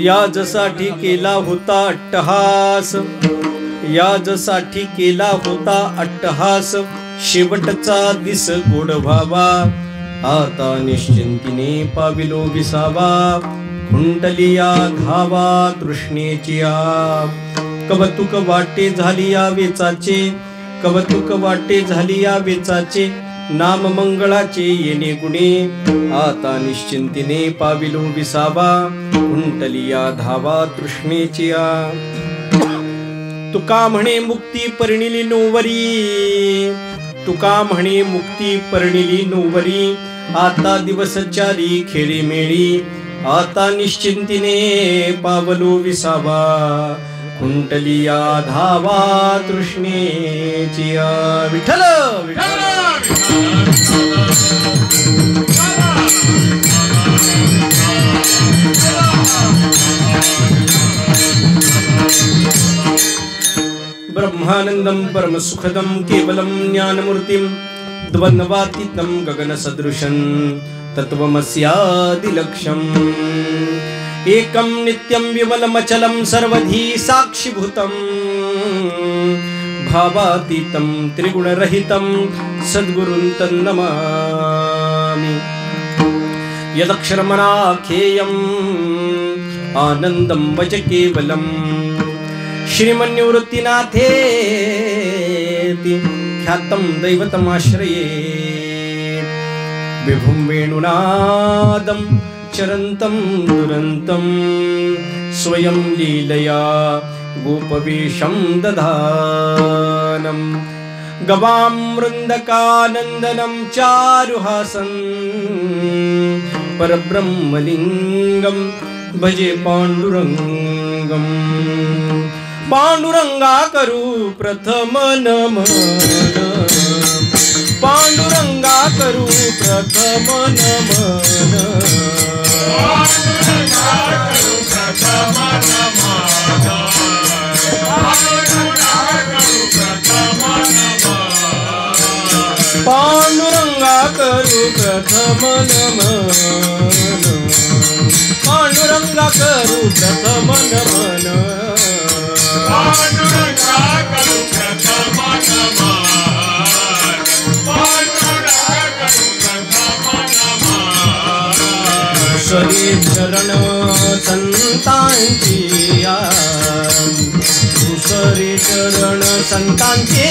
याजसाठी केला होता अट्टहास, याजसाठी केला होता अट्टहास, शेवटचा दिस गोड व्हावा, आता निश्चिंतीने पाविलो विसावा, खुंटलिया धावा तृष्णेची कवतुक वाटे झाली या वेचाचे, कवतुक वाटे झाली या वेचाचे, नाम मंगळाचे येणे गुणे, आता निश्चिंतीने पाविलो विसावा, खुंटलिया धावा तृष्णेची तुका म्हणे मुक्ती परिणिली नोवरी, तुका म्हणे मुक्ती परिणिली नोवरी, आता दिवस चारी खेळी मेळी, आता निश्चिंतीने पावलो विसावा, खुंटलिया धावा तृष्णेची विठ्ठल विठ्ठल ब्रह्मानंदं परमसुखदं केवलं ज्ञानमूर्तिं द्वन्द्वातीतं गगनसदृशं तत्त्वमस्यादिलक्ष्यम् एकं नित्यं विमलमचलं सर्वधी साक्षिभूतं भावातीतं त्रिगुणरहितं सद्गुरुं तन्नमामि यदक्षरमनाख्येयम् आनन्दं वच केवलम् श्रीमन्निवृत्तिनाथेति ख्यातं दैवतमाश्रये विभुं वेणुनादं चरन्तं दुरन्तं स्वयं लीलया गोपवेशं दधानं गवां वृन्दकानन्दनं चारुहासं परब्रह्मलिङ्गं भजे पाण्डुरङ्गं पांडुरंगा करू प्रथम नमन पांडुरंगा करू प्रथम नमन पांडुरंगा करू प्रथम नमन पांडुरंगा करू प्रथम नमन पांडुरंगा करू प्रथम नमन पांडुरंगा करू प्रथम नमन सरी चरण संतांची दुसरी चरण संतांची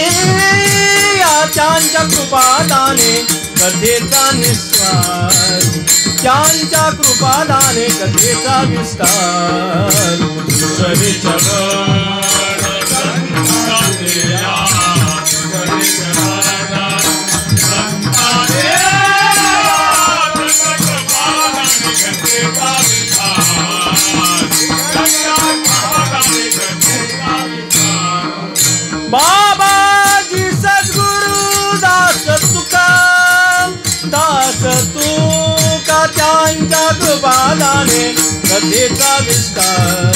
त्यांच्या कृपादाने कथेचा निस्वार त्यांच्या कृपादाने कथेचा विस्तार दुसरी चरण बाबाजी सद्गुरु दास तुका त्यांच्या कृपादाने कथेचा विस्तार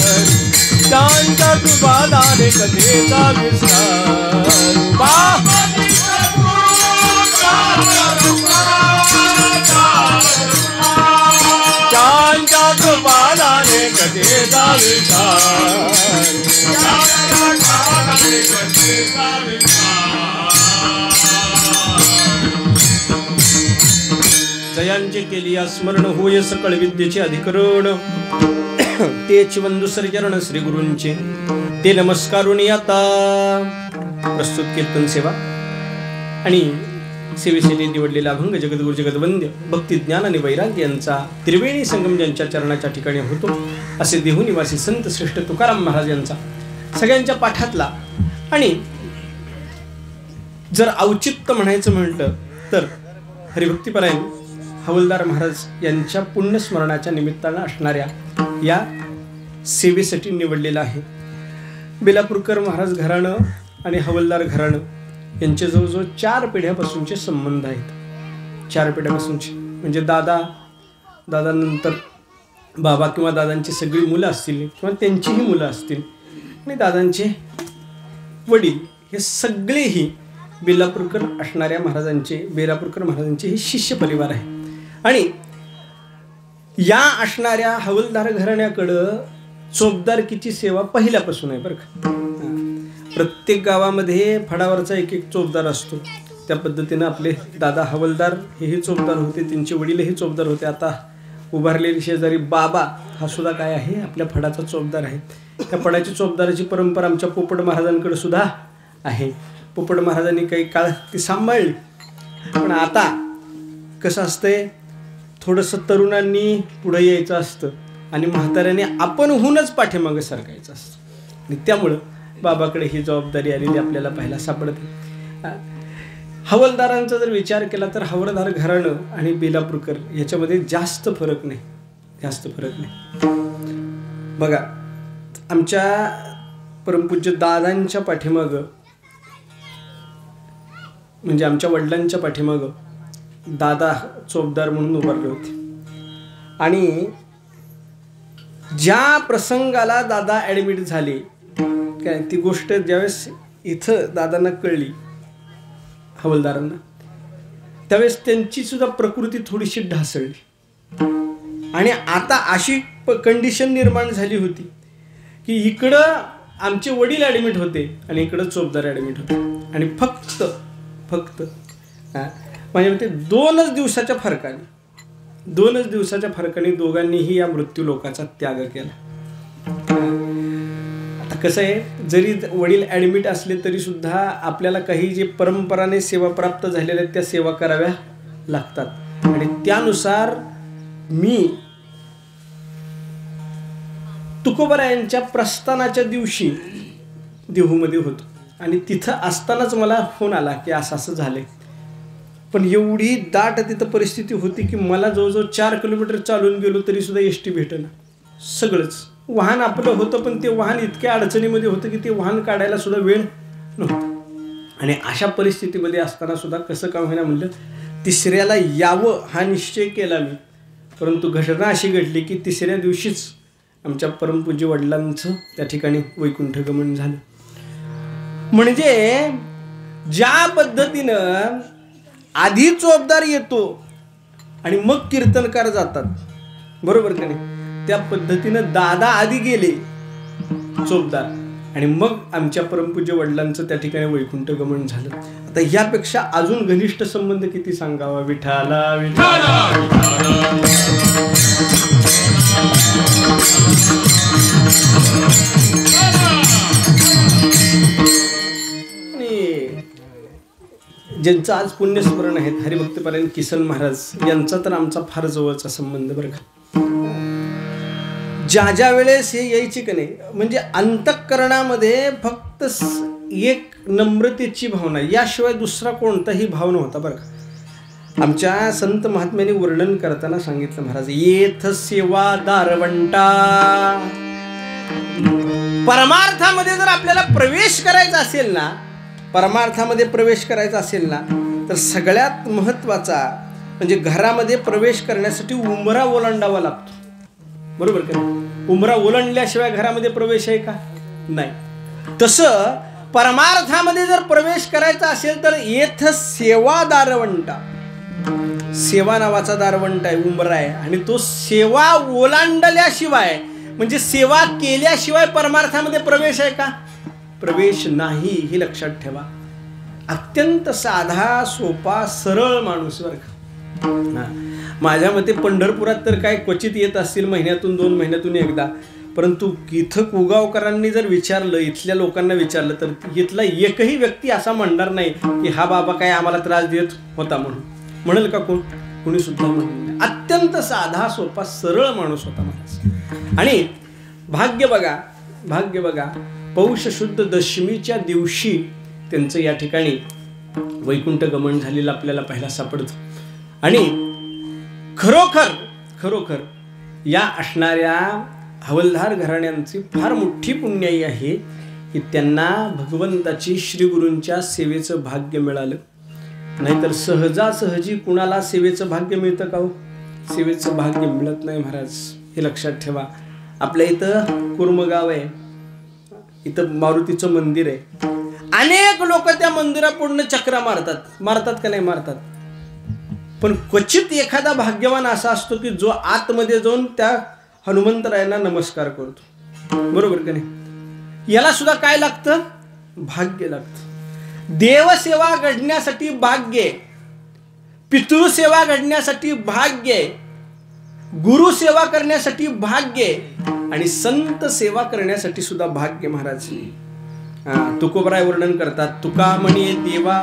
त्यांच्या कृपादाने कथेचा विस्तार बाबाजी त्यांच्या कृपादाने कथेचा विस्तार जयांचे केलिया स्मरण होय सकळ विद्येचे अधिकरण तेच वंदुसर चरण श्री गुरूंचे ते नमस्कारुनी आता प्रस्तुत कीर्तन सेवा आणि सेवेसाठी निवडलेला अभंग जगद्गुरु जगदवंद्य भक्ती ज्ञान आणि वैराग्य यांचा त्रिवेणी संगम ज्यांच्या चरणाच्या ठिकाणी होतो असे देहू निवासी संत श्रेष्ठ तुकाराम महाराज यांचा सगळ्यांच्या पाठातला आणि जर औचित्य म्हणायचं म्हटलं तर हरिभक्तीपरायण हवलदार महाराज यांच्या पुण्यस्मरणाच्या निमित्तानं असणाऱ्या या सेवेसाठी निवडलेला आहे. बेलापूरकर महाराज घराणं आणि हवलदार घराणं यांचे जवळजवळ 4 पिढ्यापासूनचे संबंध आहेत. 4 पिढ्यापासूनचे म्हणजे दादानंतर बाबा किंवा दादांची सगळी मुलं असतील किंवा त्यांचीही मुलं असतील आणि दादांचे वडील हे सगळेही बेलापूरकर महाराजांचे हे शिष्य परिवार आहे. आणि या असणाऱ्या हवलदार घराण्याकडं चोपदारकीची सेवा पहिल्यापासून आहे बरं का. प्रत्येक गावामध्ये फडावरचा एक एक चोपदार असतो. त्या पद्धतीनं आपले दादा हवलदार हेही चोपदार होते, त्यांचे वडीलही चोपदार होते. आता उभारलेली शेजारी बाबा हा सुद्धा काय आहे, आपल्या फडाचा चोपदार आहे. त्या फडाची चोपदाराची परंपरा आमच्या पोपट महाराजांकडे सुद्धा आहे. पोपट महाराजांनी काही काळ ती सांभाळली. पण आता कसं असतंय, थोडंसं तरुणांनी पुढं यायचं असतं आणि म्हाताऱ्याने आपणहूनच पाठीमागं सरकायचं असतं. आणि त्यामुळं बाबाकडे ही जबाबदारी आलेली आपल्याला पाहायला सापडते. हवलदारांचा जर विचार केला तर हवलदार घराणं आणि बेलापूरकर याच्यामध्ये जास्त फरक नाही, जास्त फरक नाही. बघा, आमच्या परमपूज्य दादांच्या पाठीमागं, म्हणजे आमच्या वडिलांच्या पाठीमागं दादा चोपदार म्हणून उभारले होते. आणि ज्या प्रसंगाला दादा ॲडमिट झाले, काय ती गोष्ट ज्यावेळेस इथं दादांना कळली, हवलदारांना, त्यावेळेस त्यांची सुद्धा प्रकृती थोडीशी ढासळली. आणि आता अशी कंडिशन निर्माण झाली होती की इकडं आमचे वडील ॲडमिट होते आणि इकडं चोपदार ॲडमिट होते. आणि फक्त म्हणजे ते 2 दिवसाच्या फरकाने दोघांनीही या मृत्यू लोकाचा त्याग केला. आता कसं आहे, जरी वडील ॲडमिट असले तरी सुद्धा आपल्याला काही जे परंपराने सेवा प्राप्त झालेल्या आहेत त्या सेवा कराव्या लागतात. आणि त्यानुसार मी तुकोबरायांच्या प्रस्थानाच्या दिवशी देहूमध्ये होतो आणि तिथं असतानाच मला फोन आला की असं झालंय. पण एवढी दाट तिथं परिस्थिती होती की मला जवळजवळ 4 किलोमीटर चालून गेलो तरी सुद्धा एस टी भेटेना. सगळंच वाहन आपलं होतं, पण ते वाहन इतक्या अडचणीमध्ये होतं की ते वाहन काढायला सुद्धा वेळ नव्हता. आणि अशा परिस्थितीमध्ये असताना सुद्धा कसं का होईना म्हणलं, तिसऱ्याला यावं हा निश्चय केला मी. परंतु घटना अशी घडली की तिसऱ्या दिवशीच आमच्या परमपूज्य वडिलांचं त्या ठिकाणी वैकुंठ गमन झालं. म्हणजे ज्या पद्धतीनं आधी चोपदार येतो आणि मग कीर्तनकार जातात, बरोबर का नाही, त्या पद्धतीनं दादा आधी गेले चोपदार आणि मग आमच्या परमपूज्य वडिलांचं त्या ठिकाणी वैकुंठ गमन झालं. आता ह्यापेक्षा अजून घनिष्ठ संबंध किती सांगावा. विठाला विठाला ज्यांचं आज पुण्यस्मरण आहेत हरिभक्तपरायण किसन महाराज यांचा तर आमचा फार जवळचा संबंध बरं का. ज्या वेळेस हे यायचे का नाही, म्हणजे अंतःकरणामध्ये फक्त एक नम्रतेची भावना, याशिवाय दुसरा कोणताही भाव नव्हता बरं का. आमच्या संत महात्म्याने वर्णन करताना सांगितलं महाराज, येथ सेवा दारवंटा. परमार्थामध्ये जर आपल्याला प्रवेश करायचा असेल ना, परमार्थामध्ये प्रवेश करायचा असेल ना, तर सगळ्यात महत्त्वाचा म्हणजे घरामध्ये प्रवेश करण्यासाठी उंबरा ओलांडावा लागतो, बरोबर का. उंबरा ओलांडल्याशिवाय घरामध्ये प्रवेश आहे का? नाही. तसं परमार्थामध्ये जर प्रवेश करायचा असेल तर येथ सेवा दारवंटा, सेवा नावाचा दारवंट आहे, उंबरा आहे. आणि तो सेवा ओलांडल्याशिवाय म्हणजे सेवा केल्याशिवाय परमार्थामध्ये प्रवेश आहे का? प्रवेश नाही, हे लक्षात ठेवा. अत्यंत साधा सोपा सरळ माणूस बरं का. माझ्या मते पंढरपुरात तर काय क्वचित येत असतील महिन्यातून 2 महिन्यातून एकदा. परंतु इथं कुगावकरांनी जर विचारलं, इथल्या लोकांना विचारलं, तर इथला एकही व्यक्ती असा म्हणणार नाही की हा बाबा काय आम्हाला त्रास देत होता म्हणून. म्हणेल का कोण? कोणी सुद्धा म्हणेल. अत्यंत साधा सोपा सरळ माणूस होता महाराज. आणि भाग्य बघा, पौष शुद्ध दशमीच्या दिवशी त्यांचं या ठिकाणी वैकुंठ गमन झालेलं आपल्याला पाहायला सापडतं. आणि खरोखर या असणाऱ्या हवलदार घराण्यांची फार मोठी पुण्याई आहे की त्यांना भगवंताची श्रीगुरूंच्या सेवेचं भाग्य मिळालं. नाहीतर सहजासहजी कुणाला सेवेचं भाग्य मिळतं का हो? सेवेचं भाग्य मिळत नाही महाराज, हे लक्षात ठेवा. आपल्या इथं कुर्मगाव आहे, इथं मारुतीचं मंदिर आहे. अनेक लोक त्या मंदिरापुढनं चक्रा मारतात का नाही मारतात. पण क्वचित एखादा भाग्यवान असा असतो की जो आतमध्ये जाऊन त्या हनुमंतरायांना नमस्कार करतो. बरोबर का नाही? याला सुद्धा काय लागतं? भाग्य लागतं. देवसेवा घडण्यासाठी भाग्य आहे, पितृसेवा घडण्यासाठी भाग्य आहे, गुरुसेवा करण्यासाठी भाग्य आहे आणि संत सेवा करण्यासाठी सुद्धा भाग्य. महाराज तुकोबराय वर्णन करतात, तुका म्हणे देवा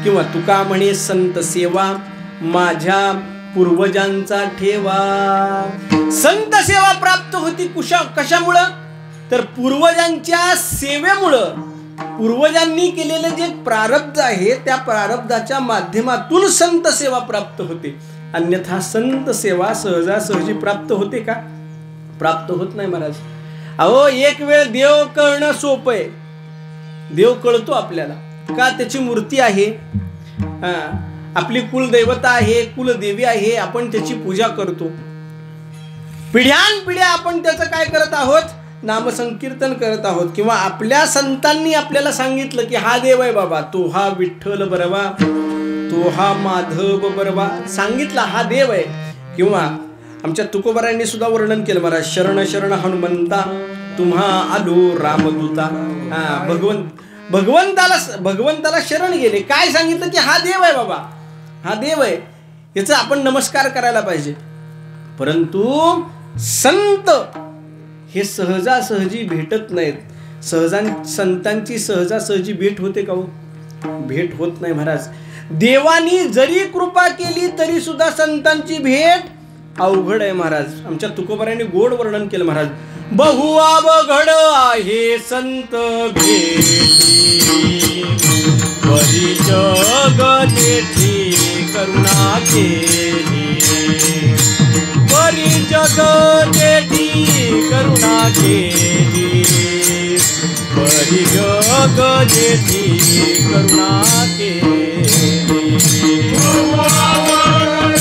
किंवा तुका म्हणे संत सेवा माझ्या पूर्वजांचा ठेवा. संत सेवा प्राप्त होती कशामुळं? तर पूर्वजांच्या सेवेमुळं. पूर्वजांनी केलेलं जे प्रारब्ध आहे त्या प्रारब्धाच्या माध्यमातून संत सेवा प्राप्त होते. अन्यथा संत सेवा सहजासहजी प्राप्त होते का? प्राप्त होत नाही महाराज. अहो, एक वेळ देव कळणं सोपं आहे. देव कळतो आपल्याला का? त्याची मूर्ती आहे, आपली कुलदैवता आहे, कुलदेवी आहे, आपण त्याची पूजा करतो. पिढ्यानपिढ्या आपण त्याचं काय करत आहोत? नामसंकीर्तन करत आहोत. किंवा आपल्या संतांनी आपल्याला सांगितलं की हा देव आहे बाबा, तो हा विठ्ठल बरवा, तो हा माधव बरवा, सांगितला हा देव आहे. किंवा आमच्या तुकोबारायांनी सुद्धा वर्णन केलं महाराज, शरण शरण हनुमंता तुम्हा आलो रामदूता. भगवंताला शरण गेले. काय सांगितलं की हा देव आहे बाबा, हा देव आहे, याचा आपण नमस्कार करायला पाहिजे. परंतु संत हे सहजासहजी भेटत नाहीत. संतांची सहजासहजी भेट होते का हो? भेट होत नाही महाराज. देवानी जरी कृपा केली तरी सुद्धा संतांची भेट अवघड आहे महाराज. आमच्या तुकोबारायांनी गोड वर्णन केलं महाराज, बहु अवघड आहे संत भेटी, बरी जग जेठी करुणा केली, बरी जग जेठी करुणा केली, बरी जग जेठी करुणा केली. अवघड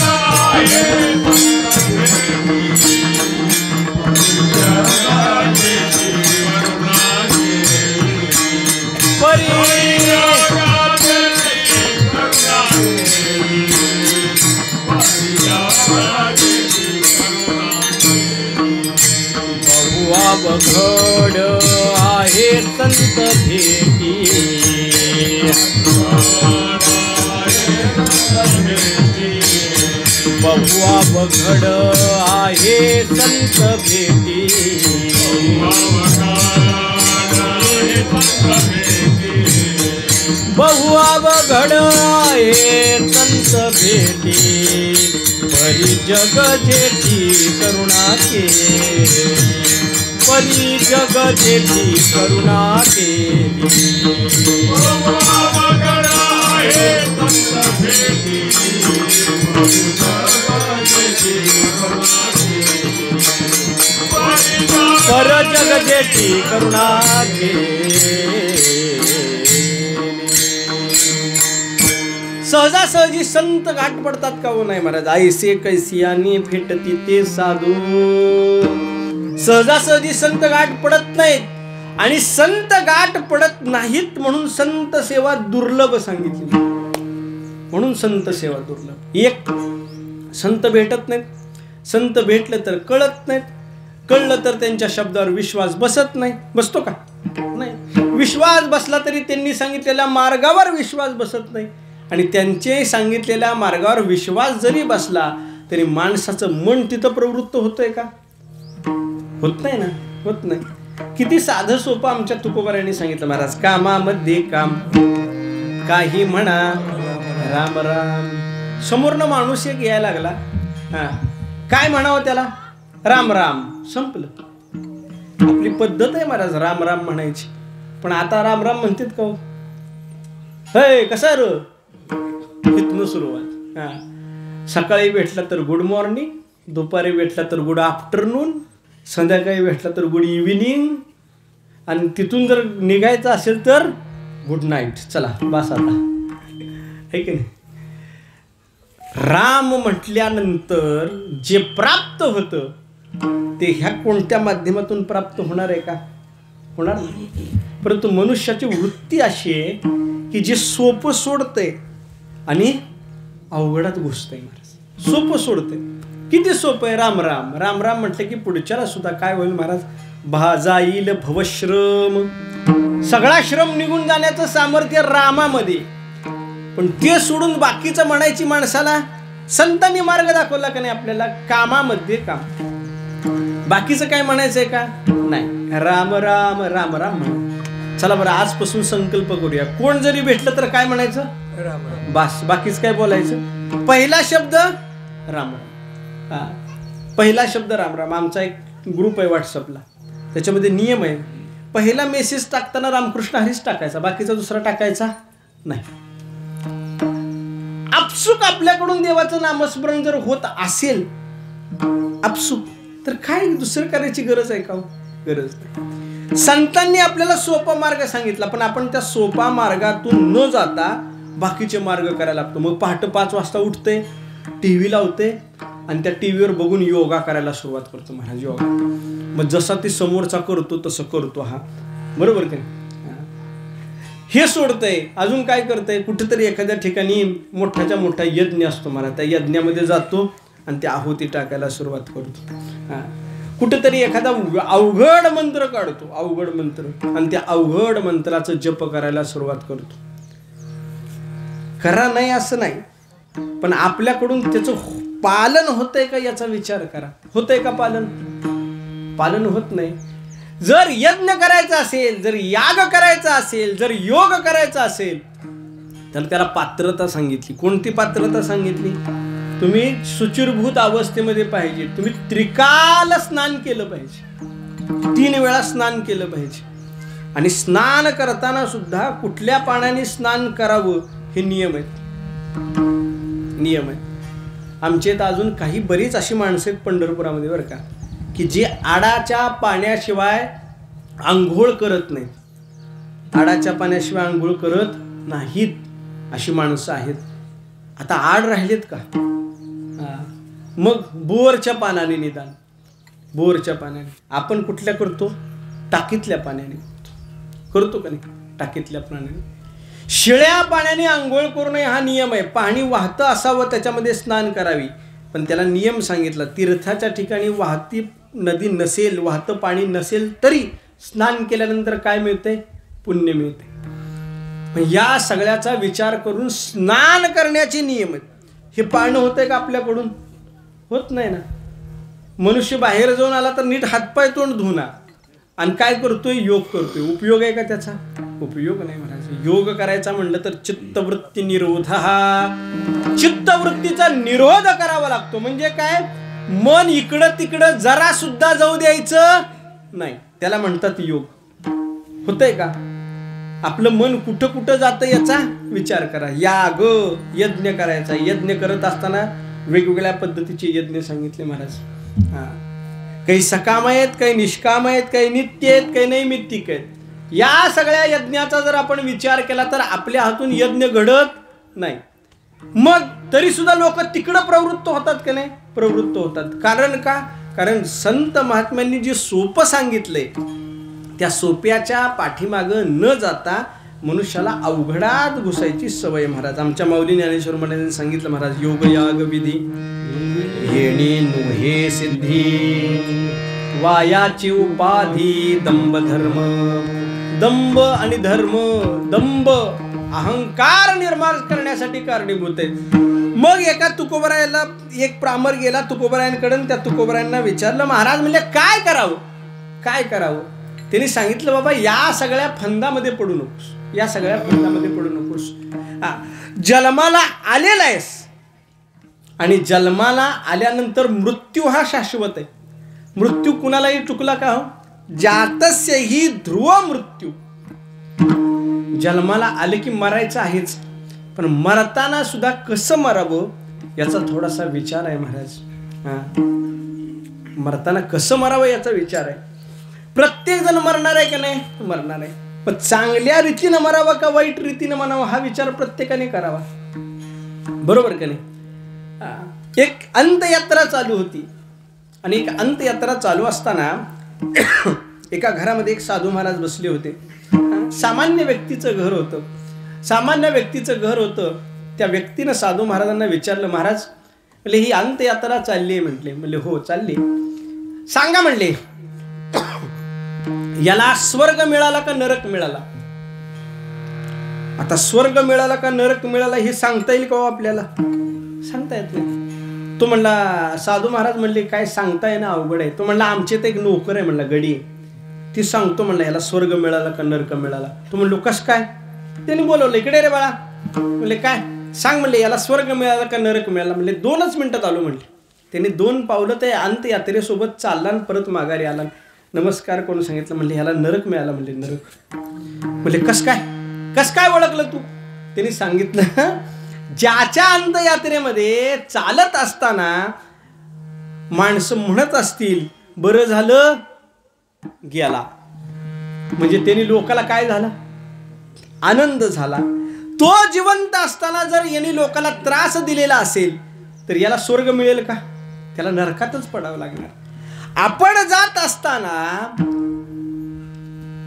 आहे संत भेटी, बहु अवघड आहे संत भेटी, बहु अवघड आहे संत भेटी, परी जग जेठी करुणा केली, परी जग जेठी करुणा केली. पर जग जेठी करुणा केली. सहजासहजी संत गाठ पडतात का हो? नाही महाराज. ऐसे कैसियानी भेटती ते साधू. सहजासहजी संत गाठ पडत नाहीत आणि संत गाठ पडत नाहीत म्हणून संत सेवा दुर्लभ सांगितली. म्हणून संत सेवा दुर्लभ. एक संत भेटत नाहीत, संत भेटलं तर कळत नाहीत, कळलं तर त्यांच्या शब्दावर विश्वास बसत नाही. बसतो का? नाही. विश्वास बसला तरी त्यांनी सांगितलेल्या मार्गावर विश्वास बसत नाही. आणि त्यांचे सांगितलेल्या मार्गावर विश्वास जरी बसला तरी माणसाचं मन तिथं प्रवृत्त होतंय का? होत नाही ना, होत नाही. किती साधं सोपं आमच्या तुकोबारायांनी सांगितलं महाराज. कामामध्ये काम, काही म्हणा राम राम. समोरनं माणूस एक यायला लागला, काय म्हणावं त्याला? राम राम. संपलं. आपली पद्धत आहे महाराज राम राम म्हणायची. पण आता राम राम म्हणतात का? हे कसा र? इथनं सुरुवात. सकाळी भेटला तर गुड मॉर्निंग, दुपारी भेटला तर गुड आफ्टरनून, संध्याकाळी भेटला तर गुड इव्हिनिंग, आणि तिथून जर निघायचं असेल तर गुड नाईट. चला बस आता, आहे की नाही? राम म्हटल्यानंतर जे प्राप्त होतं ते ह्या कोणत्या माध्यमातून प्राप्त होणार आहे का? होणार नाही. परंतु मनुष्याची वृत्ती अशी आहे की जे सोपं सोडतंय आणि अवघडात घुसतंय महाराज. सोपं सोडतंय किती सोपं आहे. राम राम राम राम म्हटलं की पुढच्याला सुद्धा काय होईल महाराज, जाईल भवश्रम, सगळा श्रम निघून जाण्याचं सामर्थ्य रामामध्ये. पण ते सोडून बाकीचं म्हणायची माणसाला संतांनी मार्ग दाखवला का नाही आपल्याला, कामामध्ये काम. बाकीचं काय म्हणायचंय का नाही, राम राम राम राम म्हणा. चला बरं आजपासून संकल्प करूया, कोण जरी भेटलं तर काय म्हणायचं, राम राम, बस. बाकीच काय बोलायचं, पहिला शब्द राम राम. पहिला शब्द राम राम. आमचा एक ग्रुप आहे व्हॉट्सअपला, त्याच्यामध्ये नियम आहे, पहिला मेसेज टाकताना रामकृष्ण हरीच टाकायचा, बाकीचा दुसरा टाकायचा नाही. आपसुक आपल्याकडून देवाचं नामस्मरण जर होत असेल आपसुक, तर काय दुसरं करायची गरज आहे का, गरज नाही. संतांनी आपल्याला सोपा मार्ग सांगितला, पण आपण त्या सोपा मार्गातून न जाता बाकीचे मार्ग करायला लागतो. मग पहाटे 5 वाजता उठते, टीव्ही लावते आणि त्या टीव्हीवर बघून योगा करायला सुरुवात करतो महाराज, योगा. मग जसा ती समोरचा करतो तसं करतो, हा बरोबर का. हे सोडतंय, अजून काय करतंय, कुठेतरी एखाद्या ठिकाणी मोठाच्या मोठा यज्ञ असतो मला, त्या यज्ञामध्ये जातो आणि त्या आहुती टाकायला सुरुवात करतो. कुठेतरी एखादा अवघड मंत्र काढतो, अवघड मंत्र, आणि त्या अवघड मंत्राचं जप करायला सुरुवात करतो. करा नाही असं नाही, पण आपल्याकडून त्याचं पालन होतंय का याचा विचार करा. होतंय का पालन, पालन होत नाही. जर यज्ञ करायचा असेल, जर याग करायचा असेल, जर योग करायचा असेल, तर त्याला पात्रता सांगितली. कोणती पात्रता सांगितली, तुम्ही शुचिरभूत अवस्थेमध्ये पाहिजे, तुम्ही त्रिकाल स्नान केलं पाहिजे, 3 वेळा स्नान केलं पाहिजे. आणि स्नान करताना सुद्धा कुठल्या पाण्याने स्नान करावं हे नियम आहेत, नियम आहे. आमचे तर अजून काही बरीच अशी माणसं आहेत पंढरपुरामध्ये बरं का, की जे आडाच्या पाण्याशिवाय आंघोळ करत नाहीत, आडाच्या पाण्याशिवाय आंघोळ करत नाहीत, अशी माणसं आहेत. आता आड राहिलेत का, मग बोरच्या पाण्याने, निदान बोरच्या पाण्याने. आपण कुठल्या करतो, टाकीतल्या पाण्याने करतो का नाही, टाकीतल्या पाण्याने. शिळ्या पाण्याने आंघोळ करू नये हा नियम आहे. पाणी वाहतं असावं, त्याच्यामध्ये स्नान करावी, पण त्याला नियम सांगितला. तीर्थाच्या ठिकाणी वाहती नदी नसेल, वाहतं पाणी नसेल, तरी स्नान केल्यानंतर काय मिळते, पुण्य मिळते. या सगळ्याचा विचार करून स्नान करण्याचे नियम आहेत. हे पाळणं होतंय का आपल्याकडून, होत नाही ना. मनुष्य बाहेर जाऊन आला तर नीट हातपाय तोंड धुणार, आणि काय करतोय, योग करतोय. उपयोग आहे का त्याचा, उपयोग नाही म्हणायचं. योग करायचा म्हणलं तर चित्तवृत्ती निरोध, चित्तवृत्तीचा निरोध करावा लागतो. म्हणजे काय, मन इकडं तिकडं जरा सुद्धा जाऊ द्यायचं नाही, त्याला म्हणतात योग. होतंय का, आपलं मन कुठं कुठं जातं याचा विचार करा. याग, यज्ञ करायचा. यज्ञ करत असताना वेगवेगळ्या पद्धतीचे यज्ञ सांगितले महाराज. काही सकाम आहेत, काही निष्काम आहेत, काही नित्य आहेत, काही नैमित्तिक आहेत. या सगळ्या यज्ञाचा जर आपण विचार केला तर आपल्या हातून यज्ञ घडत नाही. मग तरी सुद्धा लोक तिकडं प्रवृत्त होतात का नाही, प्रवृत्त होतात. कारण का, कारण संत महात्म्यांनी जे सोपं सांगितलंय त्या सोप्याच्या पाठीमागं न जाता मनुष्याला अवघडात घुसायची सवय महाराज. आमच्या माऊली ज्ञानेश्वर महाराजांनी सांगितलं महाराज, योग याग विधी येणे नोहे सिद्धी, वायाची उपाधी दंभ धर्म. दंभ आणि धर्म, दंभ अहंकार निर्माण करण्यासाठी कारणीभूत आहेत. मग एका तुकोबरायाला एक ब्राह्मण गेला तुकोबरायांकडे, त्या तुकोबरायांना विचारलं, महाराज म्हणजे काय करावं, काय करावं. त्यांनी सांगितलं, बाबा या सगळ्या फंदामध्ये पडू नकोस, या सगळ्या फंदामध्ये पडू नकोस. जन्माला आलेला आहेस आणि जन्माला आल्यानंतर मृत्यू हा शाश्वत आहे. मृत्यू कुणालाही चुकला का हो, जातस्य ही ध्रुव मृत्यू. जन्माला आले की मरायचं आहेच, पण मरताना सुद्धा कसं मरावं याचा थोडासा विचार आहे महाराज. मरताना कसं मरावं याचा विचार आहे. प्रत्येक जण मरणार आहे का नाही, मरणार आहे, पण चांगल्या रीतीनं मरावा का वाईट रीतीनं मरावा हा विचार प्रत्येकाने करावा, बरोबर का नाही. एक अंत्ययात्रा चालू होती आणि एक अंत्ययात्रा चालू असताना एका घरामध्ये एक साधू महाराज बसले होते. सामान्य व्यक्तीचं घर होतं, सामान्य व्यक्तीचं घर होतं. त्या व्यक्तीनं साधू महाराजांना विचारलं, महाराज म्हणले ही अंत्ययात्रा चालली आहे म्हटले. म्हणले हो चालली. सांगा म्हणले याला स्वर्ग मिळाला का नरक मिळाला? आता स्वर्ग मिळाला का नरक मिळाला हे सांगता येईल का हो आपल्याला? सांगता येत नाही. तो म्हणला साधू महाराज म्हणले काय सांगता येणं अवघड आहे. तो म्हणला आमचे तर एक नोकर आहे म्हणला गडी आहे, ती सांगतो म्हणला याला स्वर्ग मिळाला का नरक मिळाला. तो म्हणलो कस काय? त्यांनी बोलवलं इकडे रे बाळा. म्हणले काय सांग म्हणले याला स्वर्ग मिळाला का नरक मिळाला. म्हणले 2च मिनिटात आलो म्हणले. त्यांनी 2 पावलं ते अंत्ययात्रेसोबत चालला आणि परत माघारी आला. नमस्कार करून सांगितलं. म्हणले ह्याला नरक मिळाला. म्हणले नरक. म्हणले कस काय ओळखलं तू? त्यांनी सांगितलं ज्याच्या अंत्ययात्रेमध्ये चालत असताना माणसं म्हणत असतील बरं झालं गेला, म्हणजे त्यांनी लोकाला काय झाला? आनंद झाला. तो जिवंत असताना जर यांनी लोकाला त्रास दिलेला असेल तर याला स्वर्ग मिळेल का? त्याला नरकातच पडावं लागणार. आपण जात असताना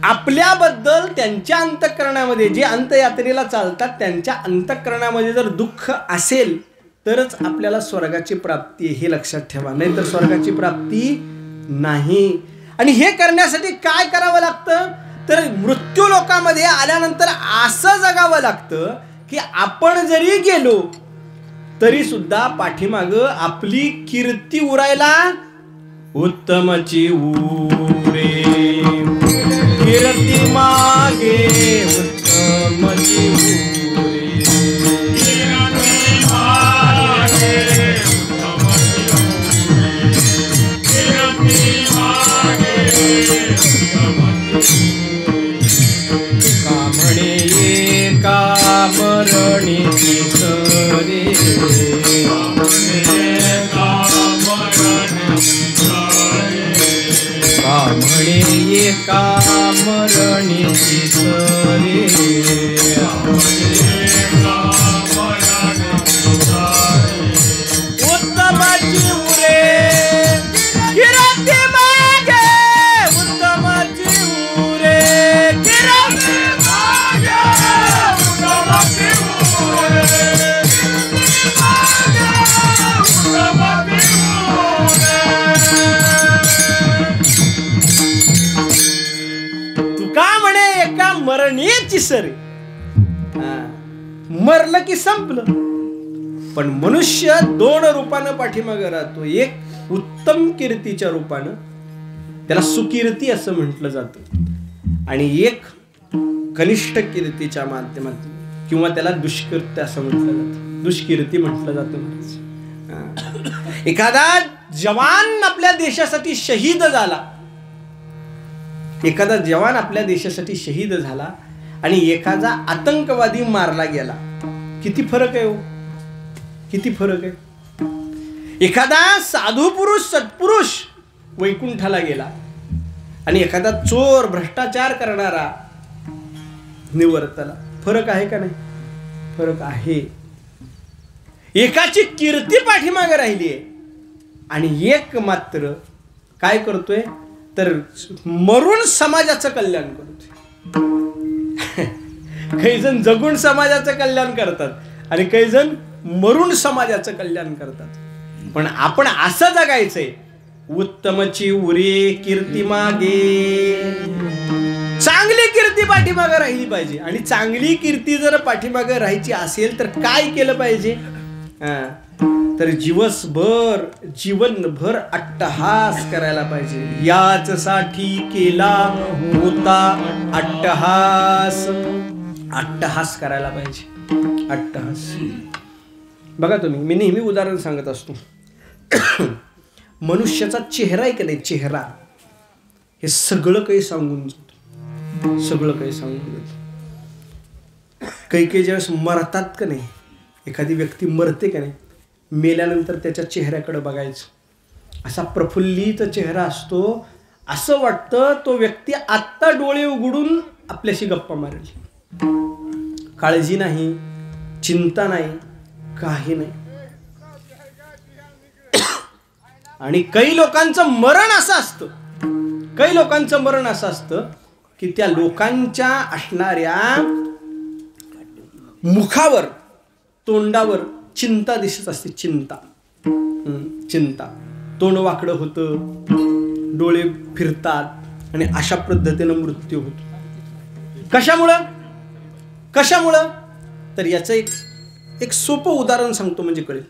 आपल्याबद्दल त्यांच्या अंतःकरणामध्ये जे अंत्ययात्रेला चालतात त्यांच्या अंतःकरणामध्ये जर दुःख असेल तरच आपल्याला स्वर्गाची प्राप्ती, हे लक्षात ठेवा. नाही तर स्वर्गाची प्राप्ती नाही. आणि हे करण्यासाठी काय करावं लागतं? तर मृत्यू लोकामध्ये आल्यानंतर असं जगावं लागतं की आपण जरी गेलो तरी सुद्धा पाठीमाग आपली कीर्ती उरायला उत्तमची उरे, कीर्ती मागे उत्तमची उरे, कामणे एका मरणीची सरे, कामणे एका मरणीची सरे, उत्तमाची उरे, कीर्ती मागे उत्तमाची उरे, कीर्ती मागे उत्तमाची उरे, उत्तमाची उरे. तुका म्हणे एका मरणीची सरी. मरलं की संपलं. पण मनुष्य 2 रूपानं पाठीमागे राहतो. एक उत्तम कीर्तीच्या रूपानं, त्याला सुकीर्ती असं म्हटलं जातं, आणि एक कनिष्ठ कीर्तीच्या माध्यमातून, किंवा त्याला दुष्कीर्ती असं म्हटलं जातं, दुष्कीर्ती म्हटलं जातं. एखादा जवान आपल्या देशासाठी शहीद झाला, एखादा जवान आपल्या देशासाठी शहीद झाला आणि एखादा आतंकवादी मारला गेला, किती फरक आहे हो, किती फरक आहे. एखादा साधू पुरुष सत्पुरुष वैकुंठाला गेला आणि एखादा चोर भ्रष्टाचार करणारा निवर्तला. फरक आहे का नाही? फरक आहे. एकाची कीर्ती पाठीमागे राहिली आहे आणि एक मात्र काय करतोय तर मरून समाजाचं कल्याण करतोय. काही जण जगून समाजाचं कल्याण करतात आणि काही जण मरून समाजाचं कल्याण करतात. पण आपण असं जगायचंय, उत्तमची उरे कीर्ती मागे. चांगली कीर्ती पाठीमागे राहिली पाहिजे. आणि चांगली कीर्ती जर पाठीमागे राहायची असेल तर काय केलं पाहिजे? तर जीवनभर अट्टहास करायला पाहिजे. याच साठी केला होता अट्टहास. अट्टहास करायला पाहिजे. अट्टहास. बघा तुम्ही, मी नेहमी उदाहरण सांगत असतो. मनुष्याचा चेहरा आहे का नाही, चेहरा हे सगळं काही सांगून जातो. सगळं काही सांगून जातो. काही ज्यावेळेस मरतात का नाही, एखादी व्यक्ती मरते का नाही, मेल्यानंतर त्याच्या चेहऱ्याकडे बघायचं. असा प्रफुल्लित चेहरा असतो. असं वाटतं तो व्यक्ती आत्ता डोळे उघडून आपल्याशी गप्पा मारेल. काळजी नाही, चिंता नाही, काही नाही. आणि काही लोकांचं मरण असं असतं, काही लोकांचं मरण असं असतं की त्या लोकांच्या असणाऱ्या मुखावर, तोंडावर चिंता दिसत असते. चिंता. चिंता. तोंड वाकडं होतं, डोळे फिरतात आणि अशा पद्धतीनं मृत्यू होतो. कशामुळं? तर याचं एक सोपं उदाहरण सांगतो म्हणजे कळेल.